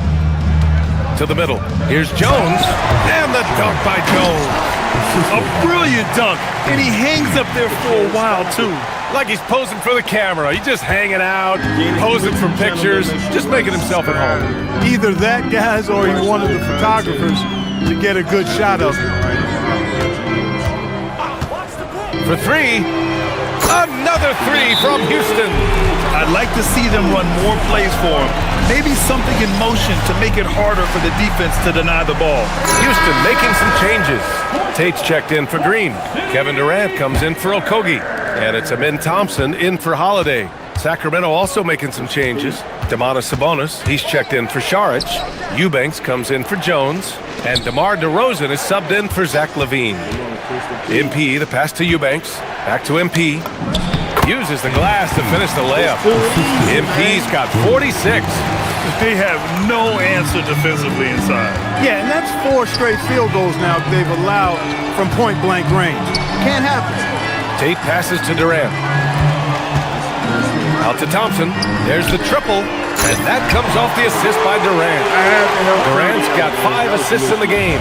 To the middle. Here's Jones. And the dunk by Jones. A brilliant dunk. And he hangs up there for a while, too. Like he's posing for the camera. He's just hanging out, posing for pictures, just making himself at home. Either that, guys, or he wanted the photographers to get a good shot of him. For 3. Another 3 from Houston. I'd like to see them run more plays for him. Maybe something in motion to make it harder for the defense to deny the ball. Houston making some changes. Tate's checked in for Green. Kevin Durant comes in for Okogie. And it's Amin Thompson in for Holiday. Sacramento also making some changes. Domantas Sabonis, he's checked in for Saric. Eubanks comes in for Jones. And DeMar DeRozan is subbed in for Zach LaVine. MP, the pass to Eubanks. Back to MP. Uses the glass to finish the layup. MP's got 46. They have no answer defensively inside. Yeah, and that's 4 straight field goals now they've allowed from point-blank range. Can't happen. Tate passes to Durant. Out to Thompson. There's the triple, and that comes off the assist by Durant. Durant's got 5 assists in the game.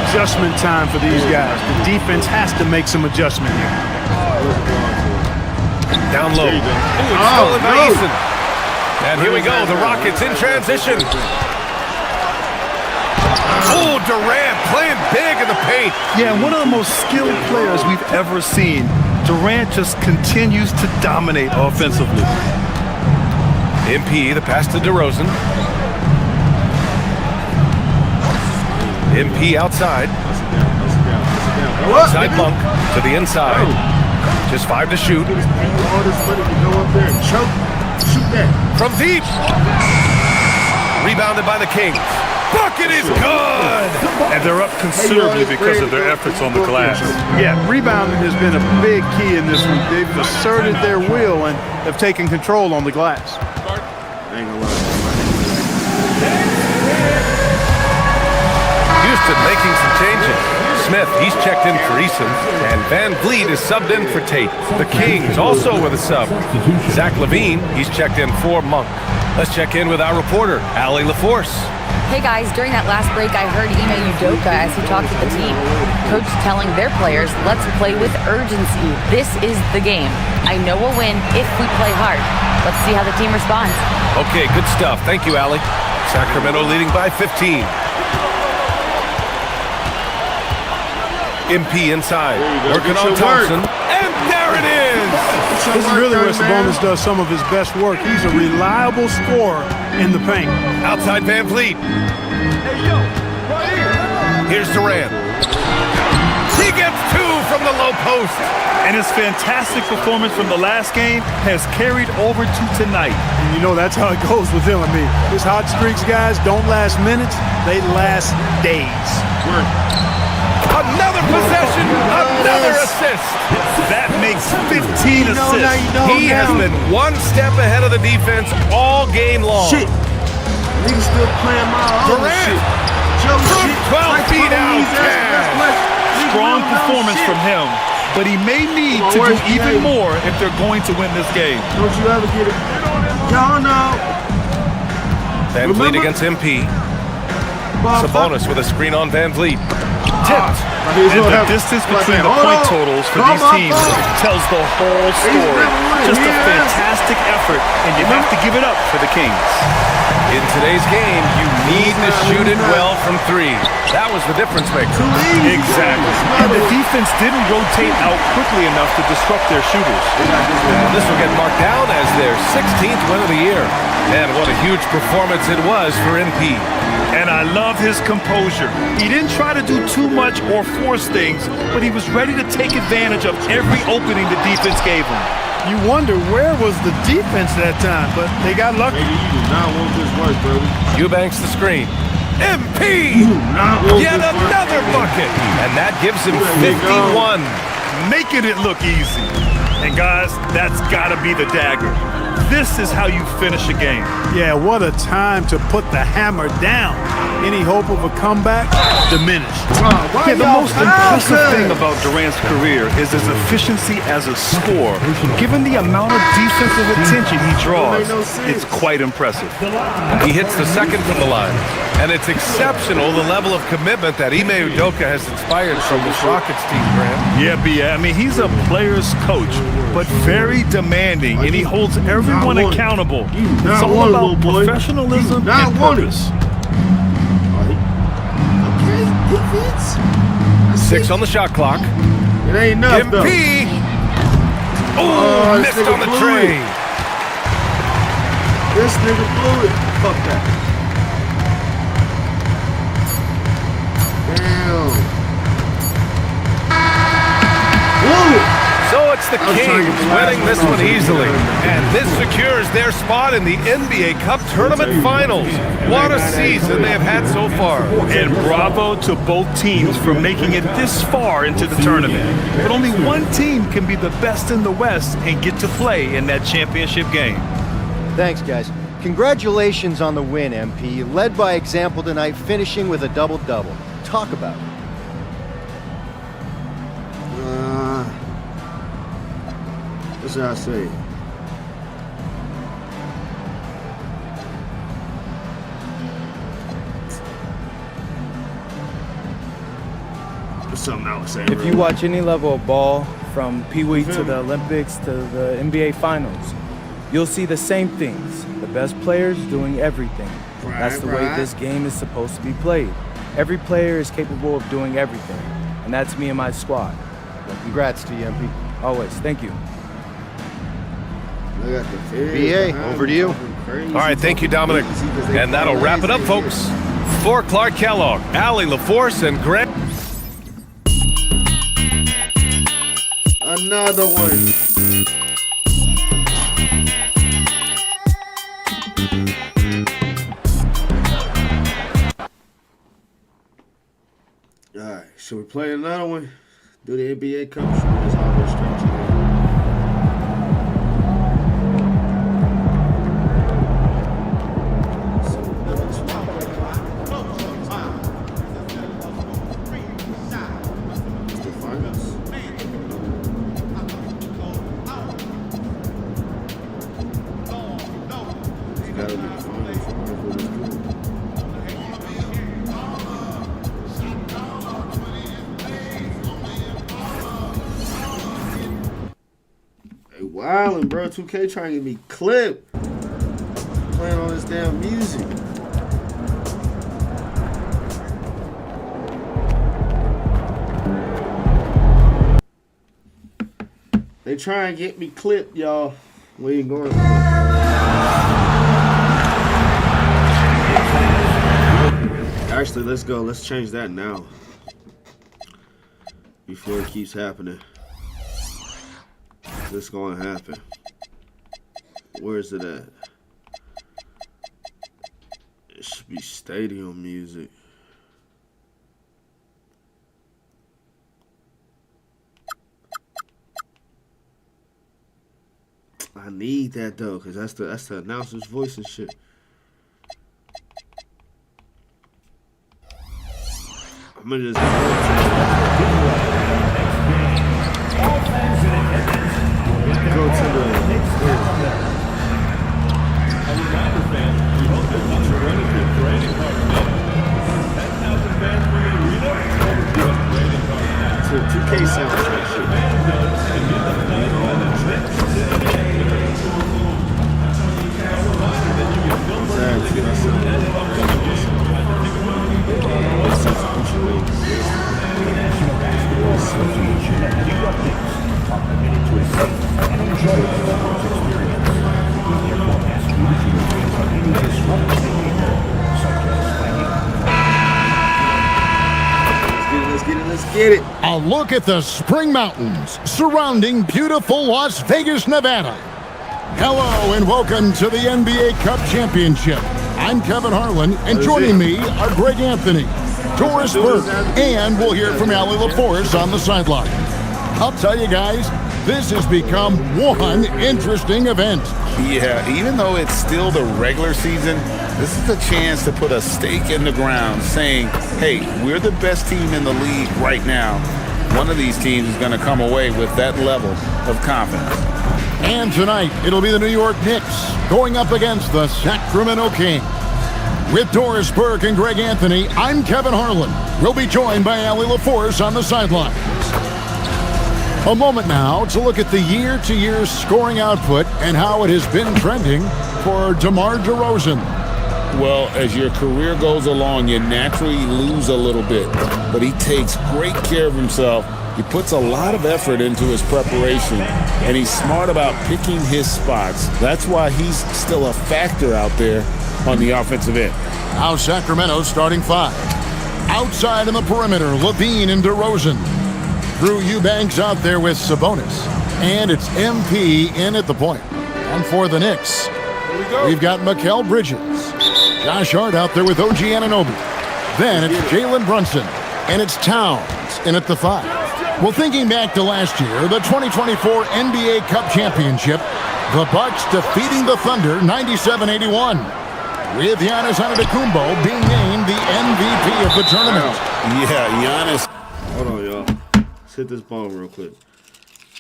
Adjustment time for these guys. The defense has to make some adjustment here. Down low. Ooh, it's stolen by Eason. And here we go, the Rockets in transition. Oh, Durant playing big in the paint. Yeah, one of the most skilled players we've ever seen. Durant just continues to dominate offensively. MP, the pass to DeRozan. MP outside. Outside Monk to the inside. Just 5 to shoot. From deep. Rebounded by the Kings. Bucket is good! And they're up considerably because of their efforts on the glass. Yeah, rebounding has been a big key in this one. They've asserted their will and have taken control on the glass. Houston making some changes. Smith, he's checked in for Eason, and Van Vliet is subbed in for Tate. The Kings also with a sub. Zach LaVine, he's checked in for Monk. Let's check in with our reporter, Allie LaForce. Hey guys, during that last break, I heard Ime Udoka as he talked with the team. Coach telling their players, let's play with urgency. This is the game. I know we'll win if we play hard. Let's see how the team responds. Okay, good stuff. Thank you, Allie. Sacramento leading by 15. MP inside, working on Thompson, and there it is! This is really where Sabonis does some of his best work. He's a reliable scorer in the paint. Outside Van Vliet. Here's Durant. He gets 2 from the low post. And his fantastic performance from the last game has carried over to tonight. And you know that's how it goes with him. I mean, his hot streaks, guys, don't last minutes. They last days. Another possession, another assist. That makes 15 assists. He has been 1 step ahead of the defense all game long. Shit. Niggas still playing my own Durant. shit. 12 feet out. Strong performance from him, but he may need to do even more if they're going to win this game. Don't you ever get it? Y'all know. Van Vliet against MP. Sabonis with a screen on Van Vliet. Tipped. And the distance between the point totals for these teams tells the whole story. Just a fantastic effort, and you have to give it up for the Kings. In today's game, you need to shoot it well from 3. That was the difference maker. Exactly. And the defense didn't rotate out quickly enough to disrupt their shooters. And this will get marked down as their 16th win of the year. And what a huge performance it was for MP. And I love his composure. He didn't try to do too much or force things, but he was ready to take advantage of every opening the defense gave him. You wonder where was the defense that time, but they got lucky. Baby, you do not want this work, brother. Eubanks the screen. MP! Yet another bucket! And that gives him 51. Making it look easy. And guys, that's gotta be the dagger. This is how you finish a game. Yeah, what a time to put the hammer down. Any hope of a comeback? Diminished. Yeah, the most impressive thing about Durant's career is his efficiency as a scorer. Given the amount of defensive attention he draws, it's quite impressive. He hits the second from the line. And it's exceptional the level of commitment that Ime Udoka has inspired from this Rockets team, Graham. Yeah, B.A. I mean, he's a player's coach, but very demanding, and he holds everyone accountable. It's all about professionalism and purpose. 6 on the shot clock. It ain't enough, though. MP! Oh, missed on the tray. This nigga blew it. Fuck that. So it's the Kings winning this one easily. And this secures their spot in the NBA Cup Tournament Finals. What a season they have had so far. And bravo to both teams for making it this far into the tournament. But only one team can be the best in the West and get to play in that championship game. Thanks, guys. Congratulations on the win, MP. Led by example tonight, finishing with a double-double. Talk about it. What should I say? There's something I would say. If you watch any level of ball, from Pee Wee to the Olympics to the NBA Finals, you'll see the same things. The best players doing everything. That's the way this game is supposed to be played. Every player is capable of doing everything, and that's me and my squad. Well, congrats to you, MP. Always. Thank you. BA, over to you. All right, thank you, Dominic. And that'll wrap it up, folks. For Clark Kellogg, Allie LaForce, and Greg. Another one. Alright, should we play another one? Do the NBA Cup? Should we just always stretch it? Wildin', bro. 2K trying to get me clipped. Playing all this damn music. They try and get me clipped, y'all. We ain't going for it. Actually, let's go. Let's change that now. Before it keeps happening. This gonna happen. Where is it at? It should be stadium music. I need that though, cause that's the announcer's voice and shit. I'm gonna just go to the to 2K soundtrack shit. Let's get it. A look at the Spring Mountains surrounding beautiful Las Vegas, Nevada. Hello and welcome to the NBA Cup Championship. I'm Kevin Harlan, and joining me are Greg Anthony, Doris Burke, and we'll hear from Allie LaForce on the sideline. I'll tell you guys, this has become one interesting event. Yeah, even though it's still the regular season, this is a chance to put a stake in the ground saying, hey, we're the best team in the league right now. One of these teams is going to come away with that level of confidence. And tonight, it'll be the New York Knicks going up against the Sacramento Kings. With Doris Burke and Greg Anthony, I'm Kevin Harlan. We'll be joined by Allie LaForce on the sidelines. A moment now to look at the year-to-year scoring output and how it has been trending for DeMar DeRozan. Well, as your career goes along, you naturally lose a little bit, but he takes great care of himself. He puts a lot of effort into his preparation, and he's smart about picking his spots. That's why he's still a factor out there on the offensive end. Now Sacramento's starting five. Outside in the perimeter, Levine and DeRozan. Drew Eubanks out there with Sabonis. And it's MP in at the point. And for the Knicks, we've got Mikal Bridges. Josh Hart out there with OG Anunoby. Then it's Jalen Brunson. And it's Towns in at the five. Well, thinking back to last year, the 2024 NBA Cup Championship, The Bucks defeating the Thunder 97-81. With Giannis Antetokounmpo being named the MVP of the tournament. Yeah, Giannis. Hold on, y'all. Let's hit this bomb real quick.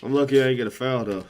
I'm lucky I ain't get a foul, though.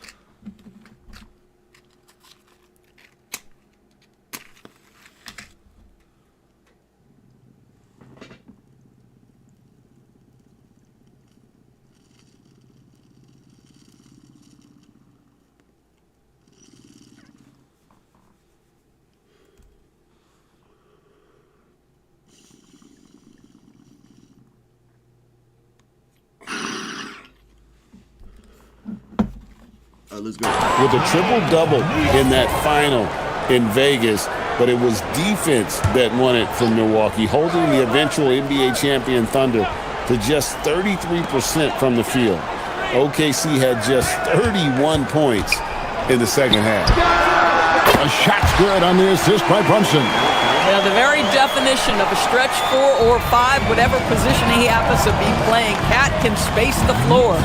Let's go. With a triple-double in that final in Vegas, but it was defense that won it from Milwaukee, holding the eventual NBA champion Thunder to just 33% from the field. OKC had just 31 points in the second half. A shot's good on the assist by Brunson. Yeah, the very definition of a stretch 4 or 5, whatever position he happens to be playing, Cat can space the floor.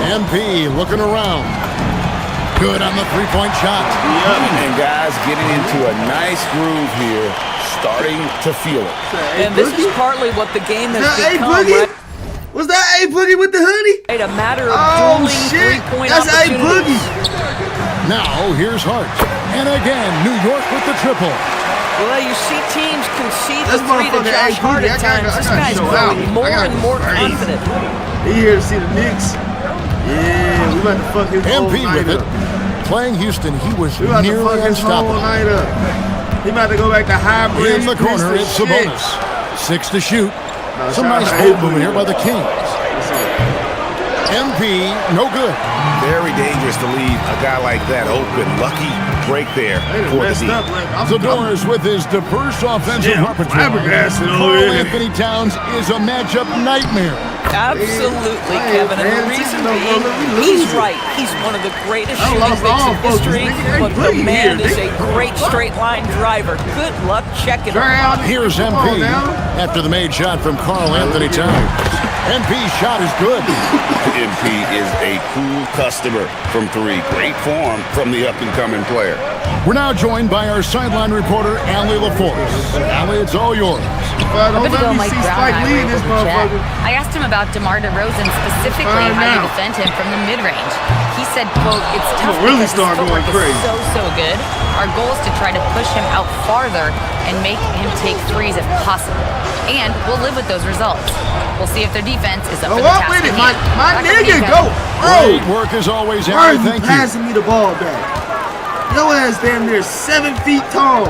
MP looking around. Good on the three-point shot. And guys getting into a nice groove here, starting to feel it. And this is partly what the game has become. Right? Was that A Boogie with the hoodie? A matter of dueling three-point opportunities. That's A Boogie. Now here's Hart. And again, New York with the triple. Well, you see teams concede the three to Josh Hart at times. This guy's growing more and more confident. He here to see the Knicks. Yeah, we about to fuck his whole MP night with it. up. Playing Houston, he was We about to nearly fuck his whole unstoppable. night up. He about to go back to hybrid. In the corner, it's Sabonis. 6 to shoot. Some nice ball movement here by the Kings. MP, no good. Very dangerous to leave a guy like that open. Lucky break there for the D. Zador's with his diverse offensive repertoire. Karl-Anthony Towns is a matchup nightmare. Absolutely, Kevin. And the reason being, he's right. He's one of the greatest shooting bigs in history, but the man is a great straight-line driver. Good luck checking him. Here's MP after the made shot from Karl-Anthony Towns. MP's shot is good. MP is a cool customer from 3. Great form from the up-and-coming player. We're now joined by our sideline reporter, Allie LaForce. Allie, it's all yours. A bit ago, Mike Brown and I were able to chat. I asked him about DeMar DeRozan specifically and how to defend him from the mid-range. He said, quote, "It's tough because his footwork is so good. Our goal is to try to push him out farther and make him take threes if possible. And we'll live with those results. We'll see if their defense is up for the task." With it, my nigga, go. Great work as always, Allie. Thank you. Passing me the ball back. Your ass damn near 7 feet tall.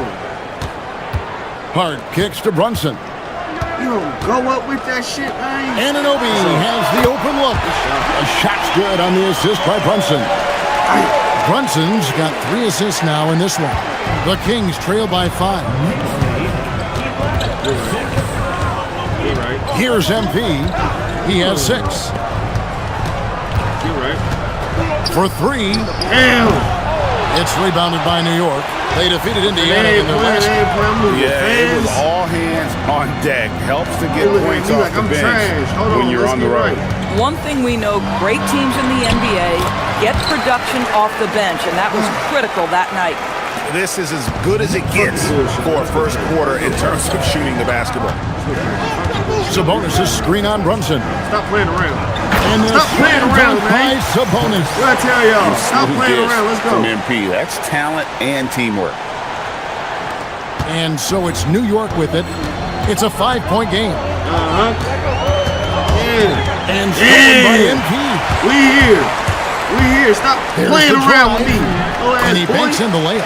Hart kicks to Brunson. You don't go up with that shit, man. Anunoby has the open look. A shot's good on the assist by Brunson. Brunson's got 3 assists now in this one. The Kings trail by 5. Here's MP. He has 6. You're right. For 3. Damn. It's rebounded by New York. They defeated Indiana in their last. Yeah, it was all hands on deck. Helps to get points off the bench when you're on the road. One thing we know, great teams in the NBA get production off the bench, and that was critical that night. This is as good as it gets for a first quarter in terms of shooting the basketball. Sabonis' screen on Brunson. Stop playing around. And stop playing around, man. Sabonis. What I tell y'all? Stop playing around. Let's go. From MP. That's talent and teamwork. And so it's New York with it. It's a 5-point game. Yeah. And stolen by MP. We here. Stop playing around with me. And he banks in the layup.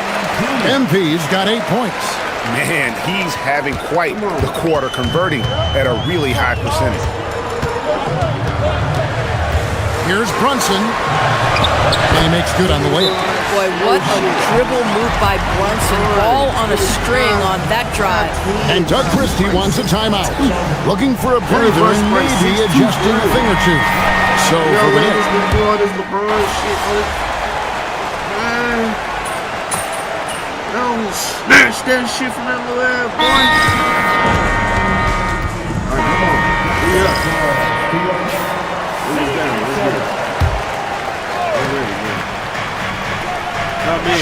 MP's got 8 points. Man, he's having quite the quarter, converting at a really high percentage. Here's Brunson. And he makes good on the layup. Boy, what a dribble move by Brunson. Ball on a string on that drive. And Doug Christie wants a timeout. Looking for a breather and maybe adjusting a thing or two. So for the Knicks. This LeBron shit. Man. Don't snatch that shit from that little ass boy. All right, come on. Yeah.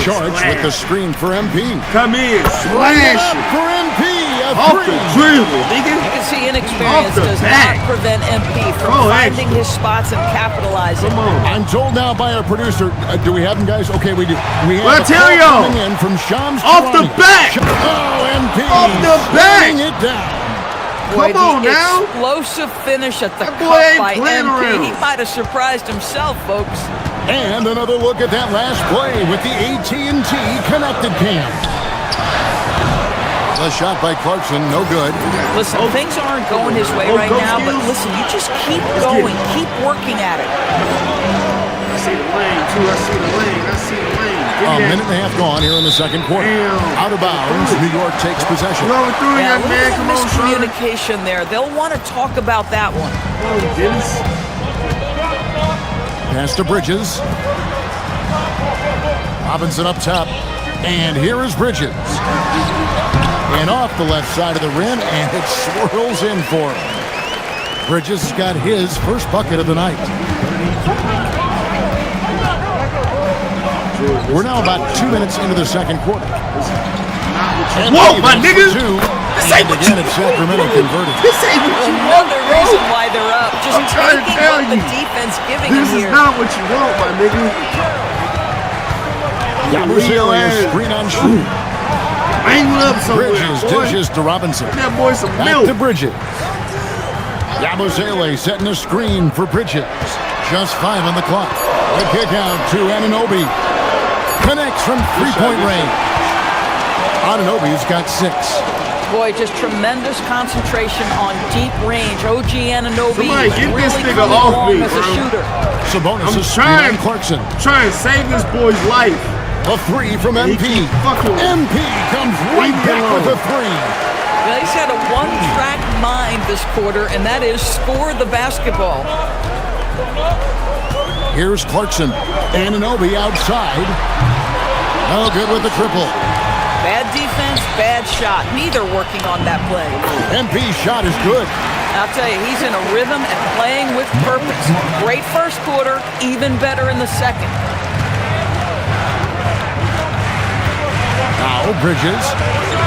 shorts with the screen for MP. Come in, slash it. For MP, a Off the three. dribble, nigga. You can see inexperience Off the does back. not prevent MP from finding his spots and capitalizing. Come on. I'm told now by our producer, do we have them, guys? Okay, we do. We have Well, I a tell call y'all. coming in from Shams Off the Tarani. back. Oh, MP. Off the back. Shutting it down. Boy, Come on the now. explosive finish at the That boy cup ain't by playing MP. around. He might have surprised himself, folks. And another look at that last play with the AT&T connected cam. The shot by Clarkson, no good. Listen, things aren't going his way right now, but listen, you just keep going, keep working at it. I see the lane, too. I see the lane. A minute and a half gone here in the second quarter. Out of bounds, New York takes possession. Throw it through, Yeah, young man. Come on, son. miscommunication there. They'll want to talk about that one. Come on, Dennis. Pass to Bridges. Robinson up top. And here is Bridges. And off the left side of the rim, and it swirls in for him. Bridges got his first bucket of the night. We're now about 2 minutes into the second quarter. Whoa, my nigga! This ain't what again, it's Sacramento converted. This ain't what you want, Another bro. reason why they're up. Just I'm trying to taking tell what the you. defense giving This him is here. not what you want, my nigga. Yabusele screen on shoot. Angle up somewhere, Bridges boy. dishes to Robinson. Give that boy some Back milk. to Bridges. Yabusele setting a screen for Bridges. Just 5 on the clock. The kick out to Anunoby. Connects from three-point range. Anunoby's got 6. Boy, just tremendous concentration on deep range. OG Anunoby Somebody get really this nigga coming off along me, as a bro. shooter. Sabonis I'm is trying. on Clarkson. Trying to save this boy's life. A 3 from He MP. keep fucking with me. MP comes right Leave me back with a alone. 3. Well, he's had a one-track mind this quarter, and that is score the basketball. Here's Clarkson. Anunoby outside. No good with the triple. Bad defense, bad shot. Neither working on that play. MP's shot is good. I'll tell you, he's in a rhythm and playing with purpose. Great first quarter, even better in the second. Now Bridges,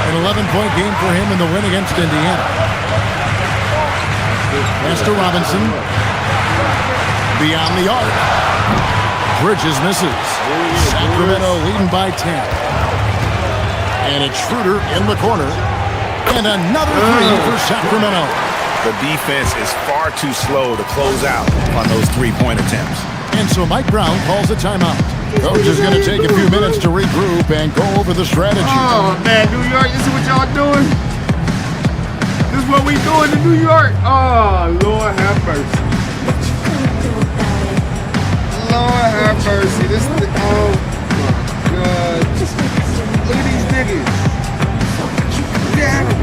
an 11-point game for him in the win against Indiana. Pass to Robinson. Beyond the arc. Bridges misses. Sacramento leading by 10. And it's Schroeder in the corner. And another 3 for Sacramento. The defense is far too slow to close out on those three-point attempts. And so Mike Brown calls a timeout. Coach is going to take a few minutes to regroup and go over the strategy. Oh, man, New York, this is what y'all doing? This is what we doing in New York? Oh, Lord have mercy. Lord have mercy. This is the, oh, my God. Look at these niggas. Look at them.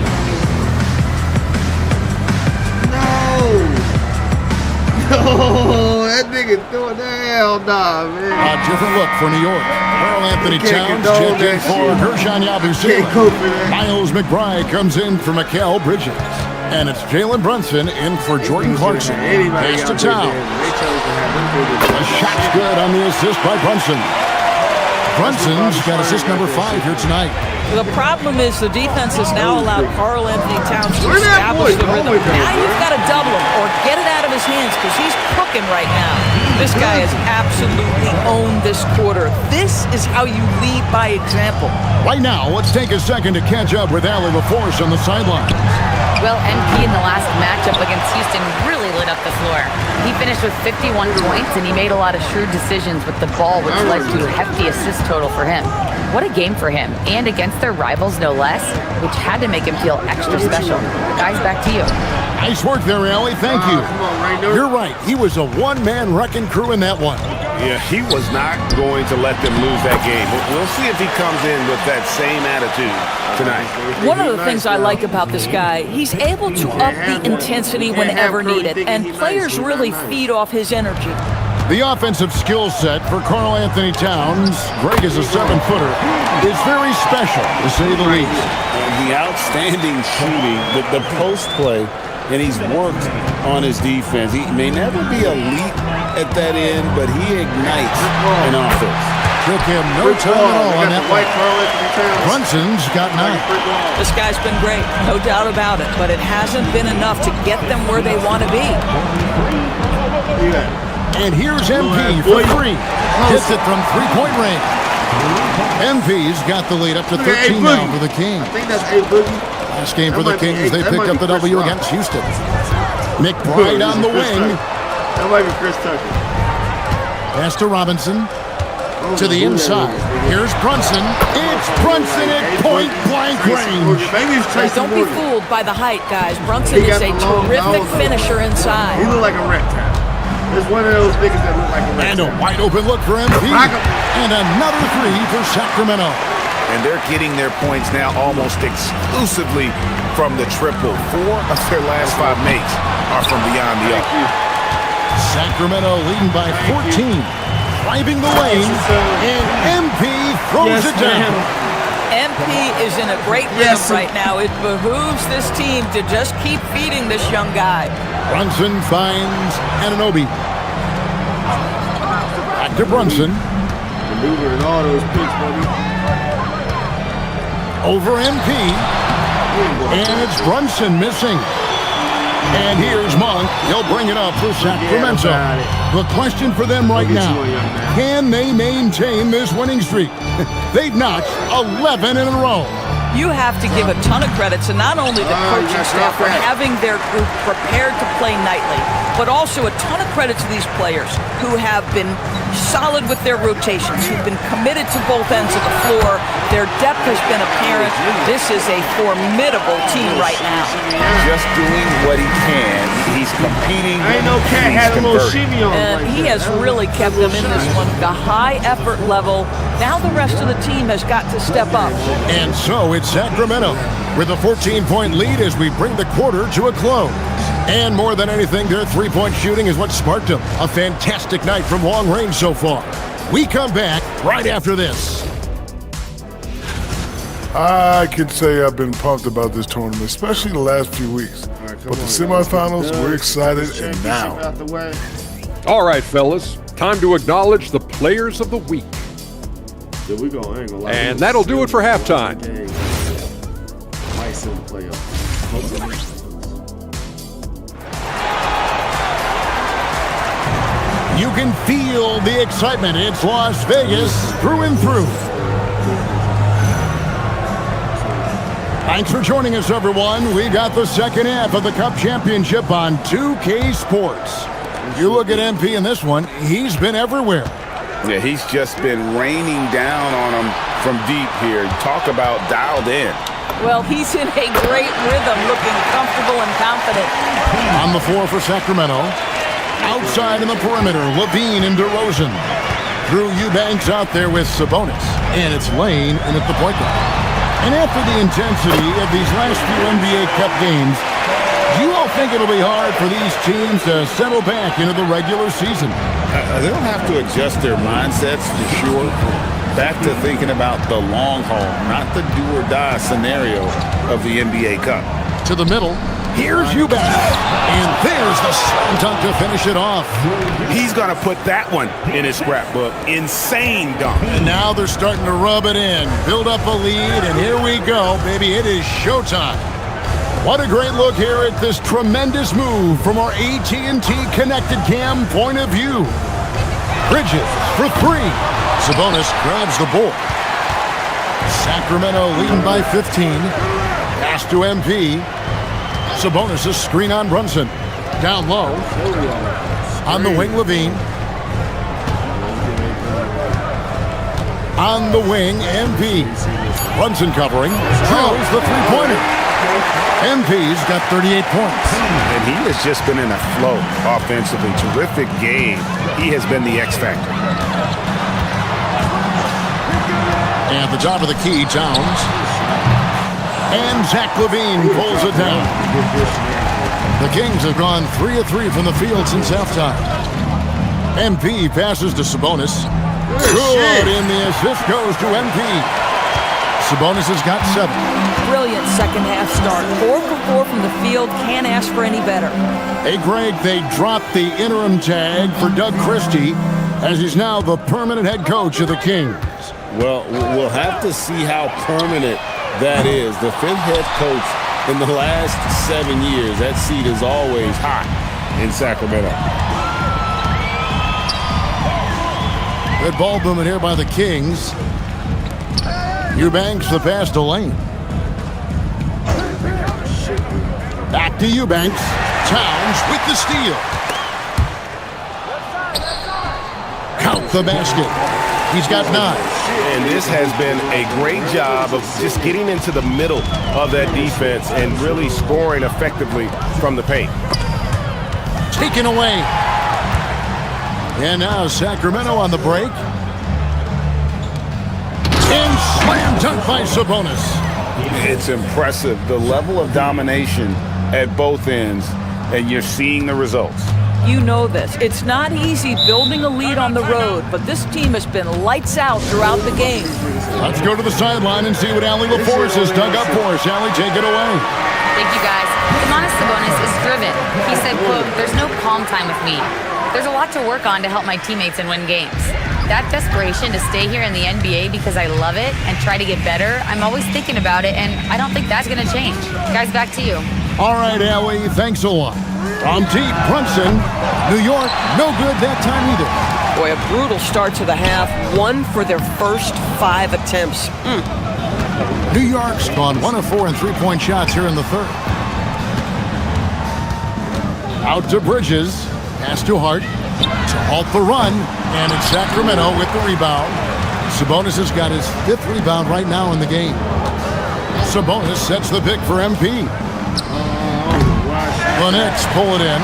No, that nigga doing that. Hell nah, man. A different look for New York. Carl Anthony Can't Towns condone checked in that for shit. Gershon Yabusele. Can't cope with that. Miles McBride comes in for Mikal Bridges. And it's Jalen Brunson in for Jordan Clarkson. Anybody Pass to out there, Towns. they chose to have them do this. The shot's good on the assist by Brunson. Brunson's got assist number 5 here tonight. The problem is the defense has now allowed Karl Anthony Towns to Where that establish boy the going rhythm. with that? Now you've got to double him or get it out of his hands because he's cooking right now. This guy has absolutely owned this quarter. This is how you lead by example. Right now, let's take a second to catch up with Allie LaForce on the sideline. Well, MP in the last matchup against Houston really lit up the floor. He finished with 51 points, and he made a lot of shrewd decisions with the ball, which led to a hefty assist total for him. What a game for him, and against their rivals, no less, which had to make him feel extra special. Guys, back to you. Nice work there, Allie. Thank you. Come on, Rainer. You're right. He was a one-man wrecking crew in that one. Yeah, he was not going to let them lose that game. But we'll see if he comes in with that same attitude tonight. One of the things I like about this guy, he's able to up the intensity whenever needed, and players really feed off his energy. The offensive skill set for Karl Anthony Towns, Greg is a 7-footer, is very special, to say the least. The outstanding shooting, the post play, and he's worked on his defense. He may never be elite at that end, but he ignites an offense. Took him no time at all on that one. Brunson's got 9. This guy's been great, no doubt about it, but it hasn't been enough to get them where they want to be. And here's MP for 3. Hits it from three-point range. MP's got the lead up to 13 now for the Kings. I think that's A Boogie. Last game for the Kings, they picked up the W against Houston. McBride on the wing. That might be Chris Tucker. Pass to Robinson. To the inside. Here's Brunson. It's Brunson at point-blank range. Don't be fooled by the height, guys. Brunson is a terrific finisher inside. He look like a rectangle. There's one of those niggas that look like a rectangle. And a wide-open look for MP. And another 3 for Sacramento. And they're getting their points now almost exclusively from the triple. 4 of their last 5 makes are from beyond the arc. Sacramento leading by 14. Driving the lane, and MP throws it down. MP is in a great rhythm right now. It behooves this team to just keep feeding this young guy. Brunson finds Anunoby. Back to Brunson. Maneuvering all those picks, buddy. Over MP. And it's Brunson missing. And here's Monk. He'll bring it up for Sacramento. The question for them right now, can they maintain this winning streak? They've notched 11 in a row. You have to give a ton of credit to not only the coaching staff for having their group prepared to play nightly, but also a ton of credit to these players who have been solid with their rotations, who've been committed to both ends of the floor. Their depth has been apparent. This is a formidable team right now. Just doing what he can. He's competing. I know Cat had a little shimmy on. He has really kept them in this one. The high effort level. Now the rest of the team has got to step up. And so it's Sacramento with a 14-point lead as we bring the quarter to a close. And more than anything, their three-point shooting is what sparked them. A fantastic night from long range so far. We come back right after this. I can say I've been pumped about this tournament, especially the last few weeks. But the semifinals, we're excited, and now. All right, fellas. Time to acknowledge the players of the week. There we go. I ain't gonna lie. And that'll do it for halftime. You can feel the excitement. It's Las Vegas through and through. Thanks for joining us, everyone. We got the second half of the Cup Championship on 2K Sports. You look at MP in this one, he's been everywhere. Yeah, he's just been raining down on them from deep here. Talk about dialed in. Well, he's in a great rhythm, looking comfortable and confident. On the floor for Sacramento. Outside in the perimeter, Levine and DeRozan. Drew Eubanks out there with Sabonis. And it's Lane in at the point guard. And after the intensity of these last few NBA Cup games, do you all think it'll be hard for these teams to settle back into the regular season? They'll have to adjust their mindsets for sure. Back to thinking about the long haul, not the do-or-die scenario of the NBA Cup. To the middle. Here's Eubanks. And there's the slam dunk to finish it off. He's going to put that one in his scrapbook. Insane dunk. And now they're starting to rub it in. Build up a lead, and here we go, baby. It is showtime. What a great look here at this tremendous move from our AT&T Connected Cam point of view. Bridges for 3. Sabonis grabs the board. Sacramento leading by 15. Pass to MP. Sabonis' screen on Brunson. Down low. On the wing, Levine. On the wing, MP. Brunson covering. Throws the three-pointer. MP's got 38 points. And he has just been in a flow offensively. Terrific game. He has been the X factor. And the top of the key, Towns. And Zach LaVine pulls it down. The Kings have gone 3 of 3 from the field since halftime. MP passes to Sabonis. Good, and the assist goes to MP. Sabonis has got 7. Brilliant second half start. 4 for 4 from the field. Can't ask for any better. Hey, Greg, they dropped the interim tag for Doug Christie. as he's now the permanent head coach of the Kings. Well, we'll have to see how permanent that is. The 5th head coach in the last 7 years. That seat is always hot in Sacramento. Good ball movement here by the Kings. Eubanks the pass to Lane. Back to Eubanks. Towns with the steal. Count the basket. He's got 9. And this has been a great job of just getting into the middle of that defense and really scoring effectively from the paint. Taken away. And now Sacramento on the break. And slam dunk by Sabonis. It's impressive, the level of domination at both ends, and you're seeing the results. You know this. It's not easy building a lead on the road, but this team has been lights out throughout the game. Let's go to the sideline and see what Allie LaForce has dug up for us. Allie, take it away. Thank you, guys. Sabonis is driven. He said, quote, "There's no calm time with me. There's a lot to work on to help my teammates and win games. That desperation to stay here in the NBA because I love it and try to get better, I'm always thinking about it, and I don't think that's going to change." Guys, back to you. All right, Allie, thanks a lot. From deep, Brunson, New York, no good that time either. Boy, a brutal start to the half. 1 for their first 5 attempts. New York's gone 1 of 4 in three-point shots here in the third. Out to Bridges. Pass to Hart. To halt the run. And it's Sacramento with the rebound. Sabonis has got his 5th rebound right now in the game. Sabonis sets the pick for MP. The Knicks pull it in.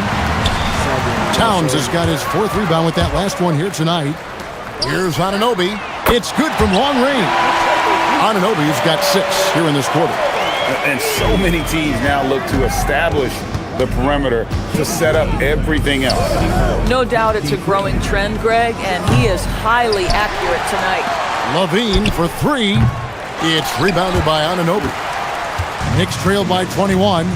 Towns has got his 4th rebound with that last one here tonight. Here's Anunoby. It's good from long range. Anunoby's got 6 here in this quarter. And so many teams now look to establish the perimeter to set up everything else. No doubt it's a growing trend, Greg, and he is highly accurate tonight. Levine for 3. It's rebounded by Anunoby. Knicks trailed by 21.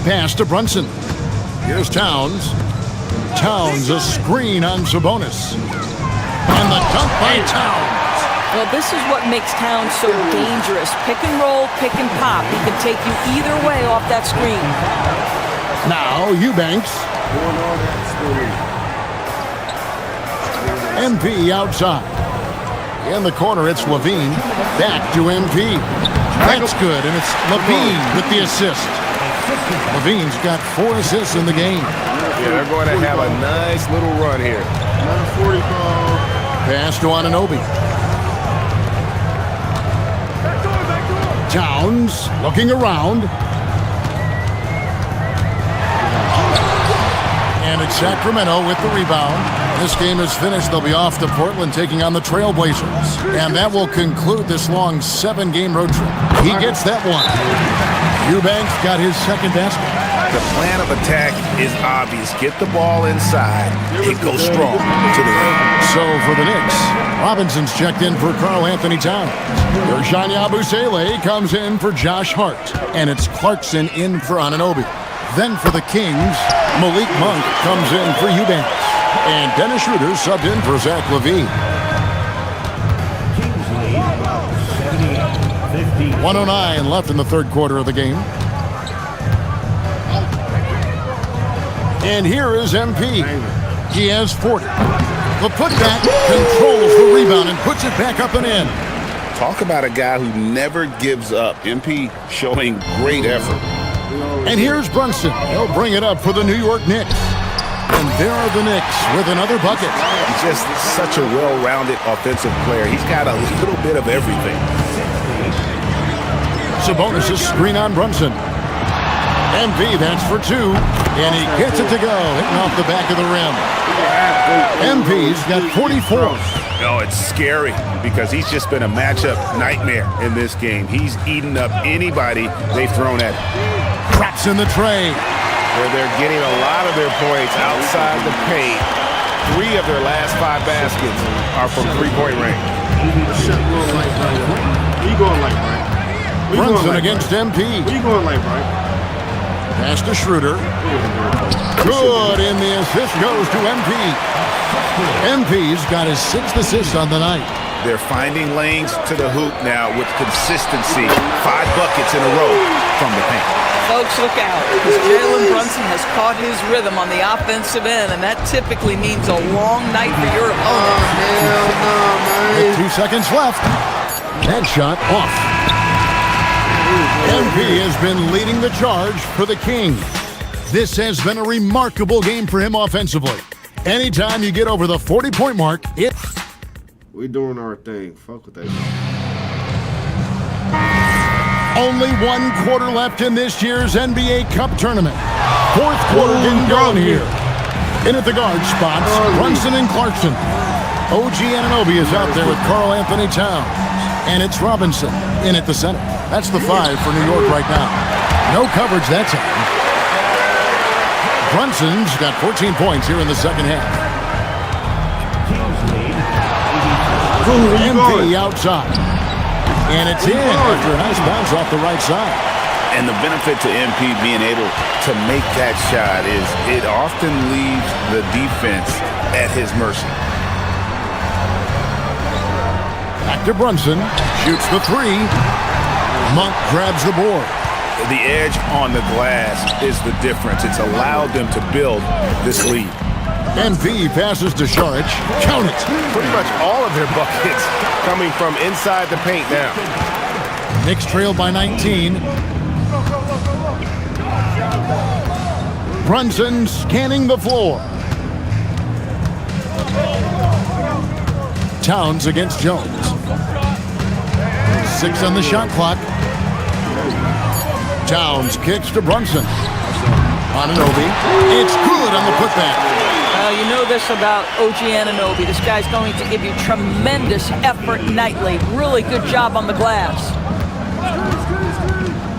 Pass to Brunson. Here's Towns. Towns, a screen on Sabonis. And the dunk by Towns. Well, this is what makes Towns so dangerous. Pick and roll, pick and pop. He can take you either way off that screen. Now, Eubanks. MP outside. In the corner, it's Levine. Back to MP. That's good, and it's Levine with the assist. Levine's got 4 assists in the game. Yeah, they're going to have a nice little run here. Pass to Anunoby. Towns looking around. And it's Sacramento with the rebound. This game is finished. They'll be off to Portland taking on the Trailblazers. And that will conclude this long 7-game road trip. He gets that one. Eubanks got his 2nd basket. The plan of attack is obvious. Get the ball inside and go strong to the rim. So for the Knicks, Robinson's checked in for Karl Anthony Towns. Ershani Abusele comes in for Josh Hart. And it's Clarkson in for Anunoby. Then for the Kings, Malik Monk comes in for Eubanks. And Dennis Schroeder subbed in for Zach LaVine. 109 left in the third quarter of the game. And here is MP. He has 40. The putback controls the rebound and puts it back up and in. Talk about a guy who never gives up. MP showing great effort. And here's Brunson. He'll bring it up for the New York Knicks. And there are the Knicks with another bucket. He's just such a well-rounded offensive player. He's got a little bit of everything. Sabonis is screen on Brunson. MP, that's for 2. And he gets it to go, hitting off the back of the rim. MP's got 44. No, it's scary because he's just been a matchup nightmare in this game. He's eaten up anybody they've thrown at him. Traps in the tray. Where they're getting a lot of their points outside the paint. 3 of their last 5 baskets are from 3-point range. Where you going like, Brian? Brunson against MP. Where you going like, Brian? Pass to Schroeder. Good, and the assist goes to MP. MP's got his 6th assist on the night. They're finding lanes to the hoop now with consistency. 5 buckets in a row from the paint. Folks, look out, because Jalen Brunson has caught his rhythm on the offensive end, and that typically means a long night for your opponent. With 2 seconds left. That shot off. MP has been leading the charge for the King. This has been a remarkable game for him offensively. Anytime you get over the 40-point mark, we doing our thing. Fuck with that. Only 1 quarter left in this year's NBA Cup tournament. 4th quarter getting going here. In at the guard spots, Brunson and Clarkson. OG Anunoby is out there with Karl Anthony Towns. And it's Robinson in at the center. That's the 5 for New York right now. No coverage that time. Brunson's got 14 points here in the second half. MP outside. And it's in after a nice bounce off the right side. And the benefit to MP being able to make that shot is it often leaves the defense at his mercy. Back to Brunson. Shoots the 3. Monk grabs the board. The edge on the glass is the difference. It's allowed them to build this lead. MP passes to Šarić. Count it. Pretty much all of their buckets coming from inside the paint now. Knicks trail by 19. Brunson scanning the floor. Towns against Jones. 6 on the shot clock. Towns kicks to Brunson. Anunoby. It's good on the putback. You know this about OG Anunoby. This guy's going to give you tremendous effort nightly. Really good job on the glass.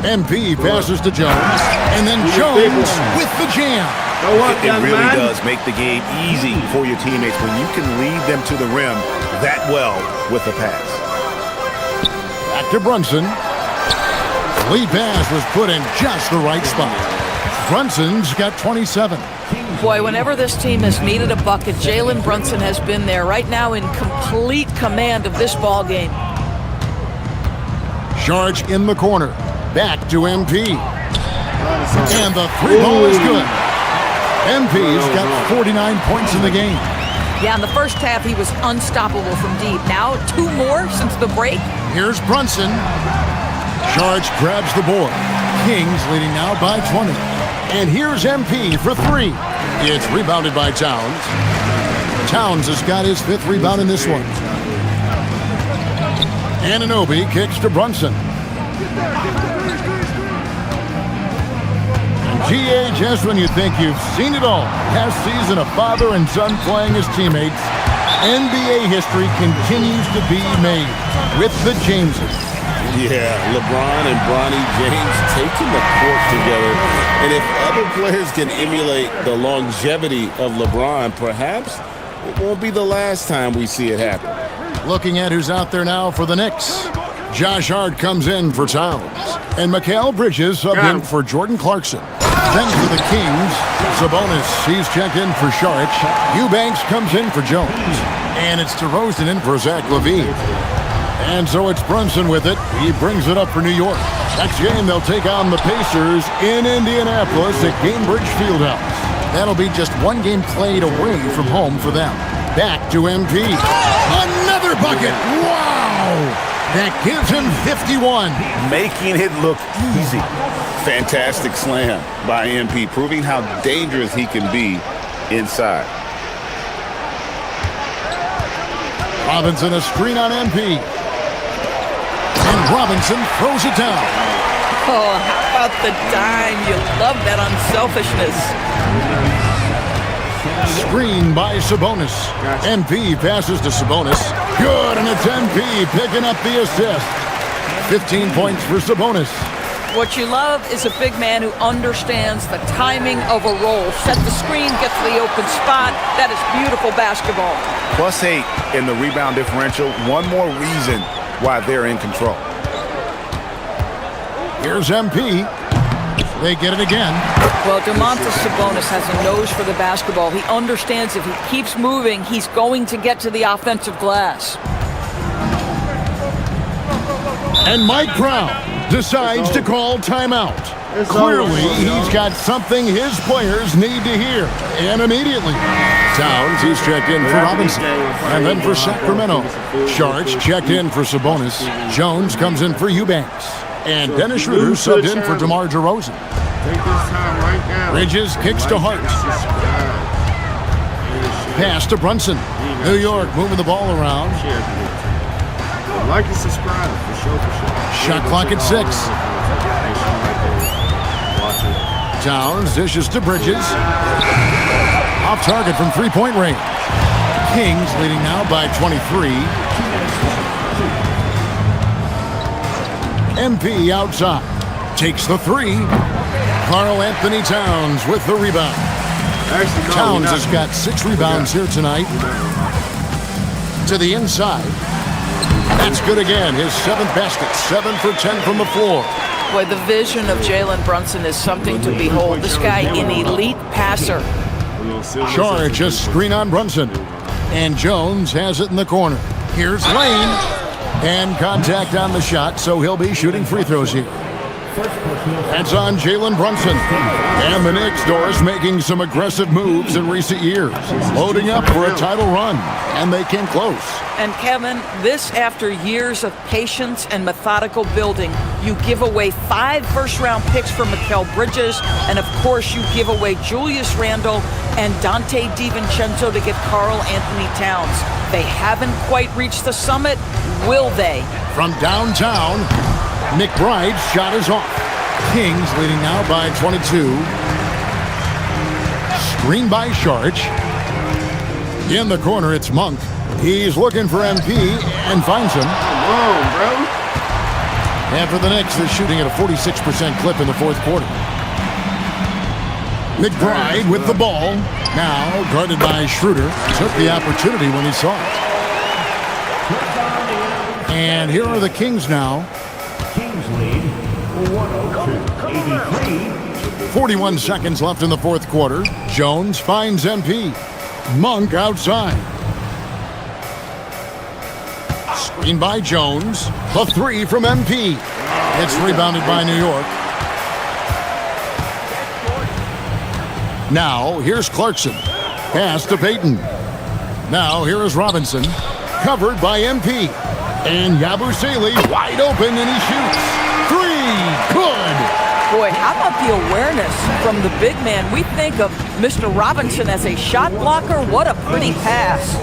MP passes to Jones. And then Jones with the jam. It really does make the game easy for your teammates when you can lead them to the rim that well with a pass. Back to Brunson. Lead pass was put in just the right spot. Brunson's got 27. Boy, whenever this team has needed a bucket, Jalen Brunson has been there right now in complete command of this ball game. Šarić in the corner. Back to MP. And the 3 ball is good. MP's got 49 points in the game. Yeah, in the first half, he was unstoppable from deep. Now, 2 more since the break. Here's Brunson. Šarić grabs the board. Kings leading now by 20. And here's MP for 3. It's rebounded by Towns. Towns has got his 5th rebound in this one. Anunoby kicks to Brunson. GA, just when you think you've seen it all, past season of father and son playing as teammates, NBA history continues to be made with the Jameses. Yeah, LeBron and Bronny James taking the court together. And if other players can emulate the longevity of LeBron, perhaps it won't be the last time we see it happen. Looking at who's out there now for the Knicks. Josh Hart comes in for Towns. And Mikal Bridges subbed in for Jordan Clarkson. Then for the Kings, Sabonis, he's checked in for Šarić. Eubanks comes in for Jones. And it's DeRozan in for Zach LaVine. And so it's Brunson with it. He brings it up for New York. Next game, they'll take on the Pacers in Indianapolis at Gainbridge Fieldhouse. That'll be just 1 game played away from home for them. Back to MP. Another bucket! Wow! That gives him 51. Making it look easy. Fantastic slam by MP, proving how dangerous he can be inside. Robinson a screen on MP. And Robinson throws it down. Oh, how about the dime? You love that unselfishness. Screen by Sabonis. MP passes to Sabonis. Good, and it's MP picking up the assist. 15 points for Sabonis. What you love is a big man who understands the timing of a roll. Set the screen, get to the open spot. That is beautiful basketball. +8 in the rebound differential. One more reason why they're in control. Here's MP. They get it again. Well, Domantas Sabonis has a nose for the basketball. He understands if he keeps moving, he's going to get to the offensive glass. And Mike Brown decides to call timeout. Clearly, he's got something his players need to hear, and immediately. Towns, he's checked in for Robinson. And then for Sacramento, Sharks checked in for Sabonis. Jones comes in for Eubanks. And Dennis Schroeder subbed in for DeMar DeRozan. Bridges kicks to Hart. Pass to Brunson. New York moving the ball around. Like and subscribe for sure. Shot clock at 6. Towns dishes to Bridges. Off target from three-point range. Kings leading now by 23. MP outside. Takes the three. Karl Anthony Towns with the rebound. Towns has got 6 rebounds here tonight. To the inside. That's good again. His 7th basket. 7 for 10 from the floor. Boy, the vision of Jalen Brunson is something to behold. This guy, an elite passer. Charge a screen on Brunson. And Jones has it in the corner. Here's Lane. And contact on the shot, so he'll be shooting free throws here. That's on Jalen Brunson. And the Knicks, Doris, making some aggressive moves in recent years. Loading up for a title run. And they came close. And Kevin, this after years of patience and methodical building. You give away 5 first-round picks for Mikal Bridges. And, of course, you give away Julius Randle and Dante DiVincenzo to get Karl Anthony Towns. They haven't quite reached the summit. Will they? From downtown, McBride's shot is off. Kings leading now by 22. Screen by Sharch. In the corner, it's Monk. He's looking for MP and finds him. Come on, bro. And for the Knicks, they're shooting at a 46% clip in the fourth quarter. McBride with the ball. Now guarded by Schroeder. Took the opportunity when he saw it. And here are the Kings now. Kings lead 102-83. 41 seconds left in the fourth quarter. Jones finds MP. Monk outside. Screen by Jones. The 3 from MP. It's rebounded by New York. Now, here's Clarkson. Pass to Payton. Now, here is Robinson. Covered by MP. And Yabusele wide open, and he shoots. 3. Good. Boy, how about the awareness from the big man? We think of Mr. Robinson as a shot blocker. What a pretty pass.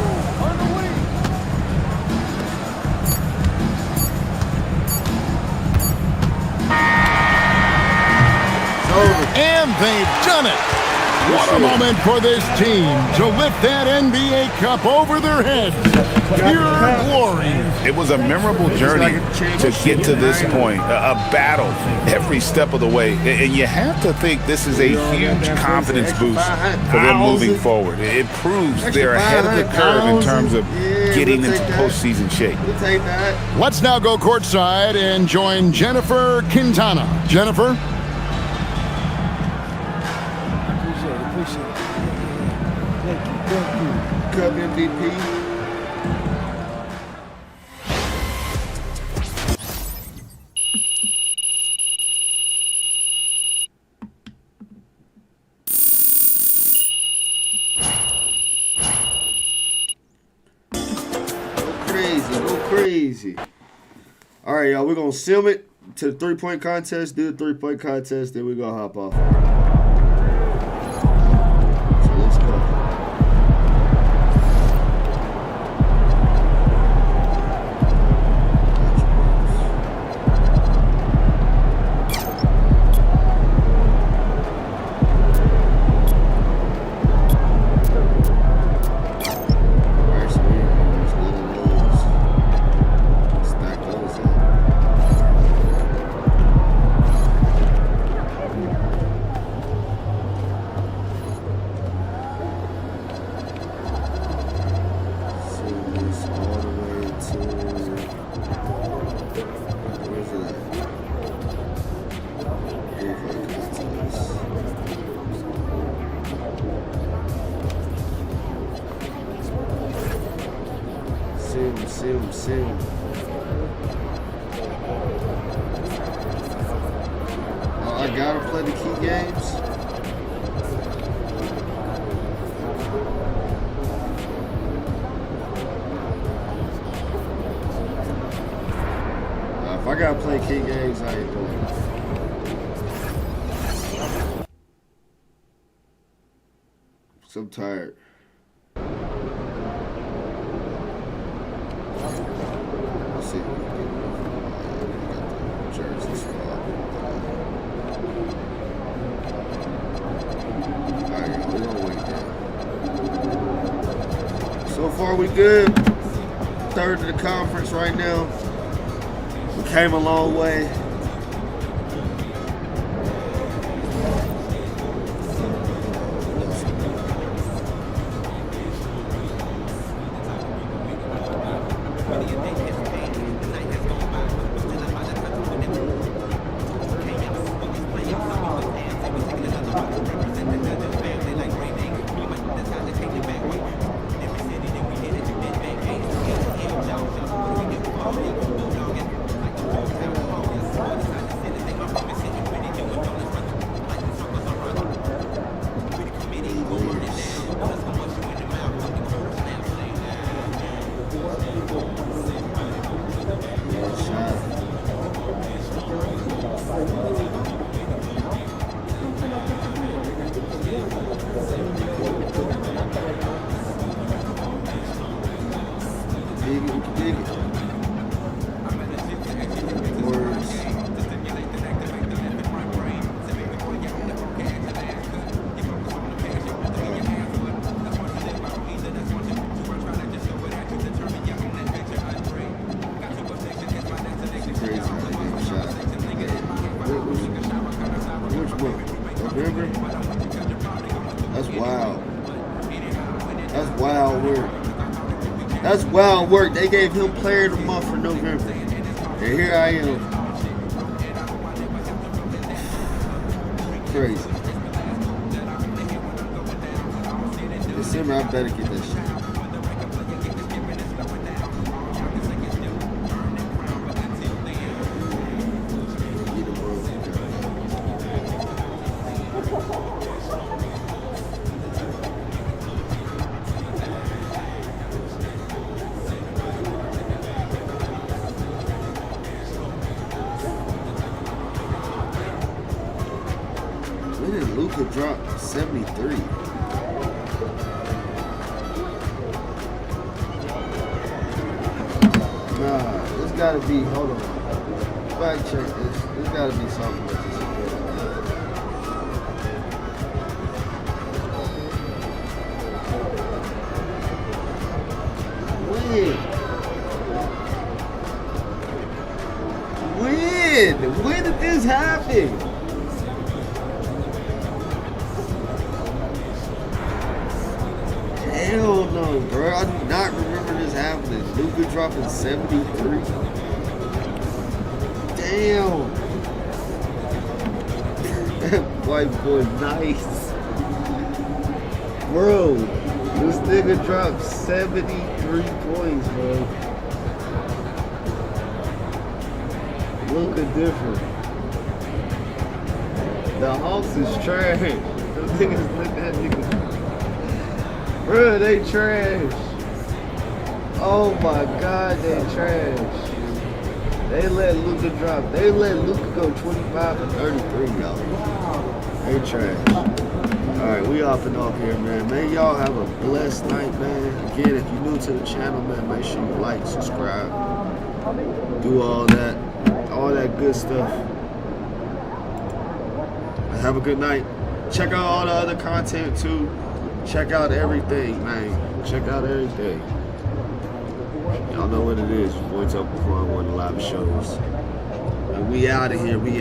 And they've done it. What a moment for this team to lift that NBA Cup over their heads. Pure glory. It was a memorable journey to get to this point, a battle every step of the way. And you have to think this is a huge confidence boost for them moving forward. It proves they're ahead of the curve in terms of getting into postseason shape. Let's now go courtside and join Jennifer Quintana. Jennifer? Cup MVP. Go crazy. All right, y'all, we're going to seal it to the three-point contest, do the three-point contest, then we're going to hop off. So let's go. Sim. Oh, I gotta play the key games. If I gotta play key games, I ain't doing it. So I'm tired. Let's see if we can get jersey swap. Alright, we're gonna wait there. So far we good. Third of the conference right now. We came a long way. That's wild work. They gave him player of the month for November. And here I am. Crazy. December, I better get that shit. When did Luka drop 73? Nah, this gotta be, hold on. Fact check this. This gotta be something with this. When did this happen? Hell no, bro. I do not remember this happening. Luka dropping 73. Damn. That white boy nice. Bro, this nigga dropped 73 points, bro. Luka different. The Hawks is trash. Those niggas look at that nigga. Bro, they trash. Oh my god, they trash. They let Luka drop. They let Luka go 25 and 33, y'all. They trash. Alright, we off and off here, man. Man, y'all have a blessed night, man. Again, if you're new to the channel, man, make sure you like, subscribe, do all that good stuff. Have a good night. Check out all the other content too. Check out everything, man. Check out everything. Y'all know what it is. Your boy Top One of the live shows. And we out of here. We out.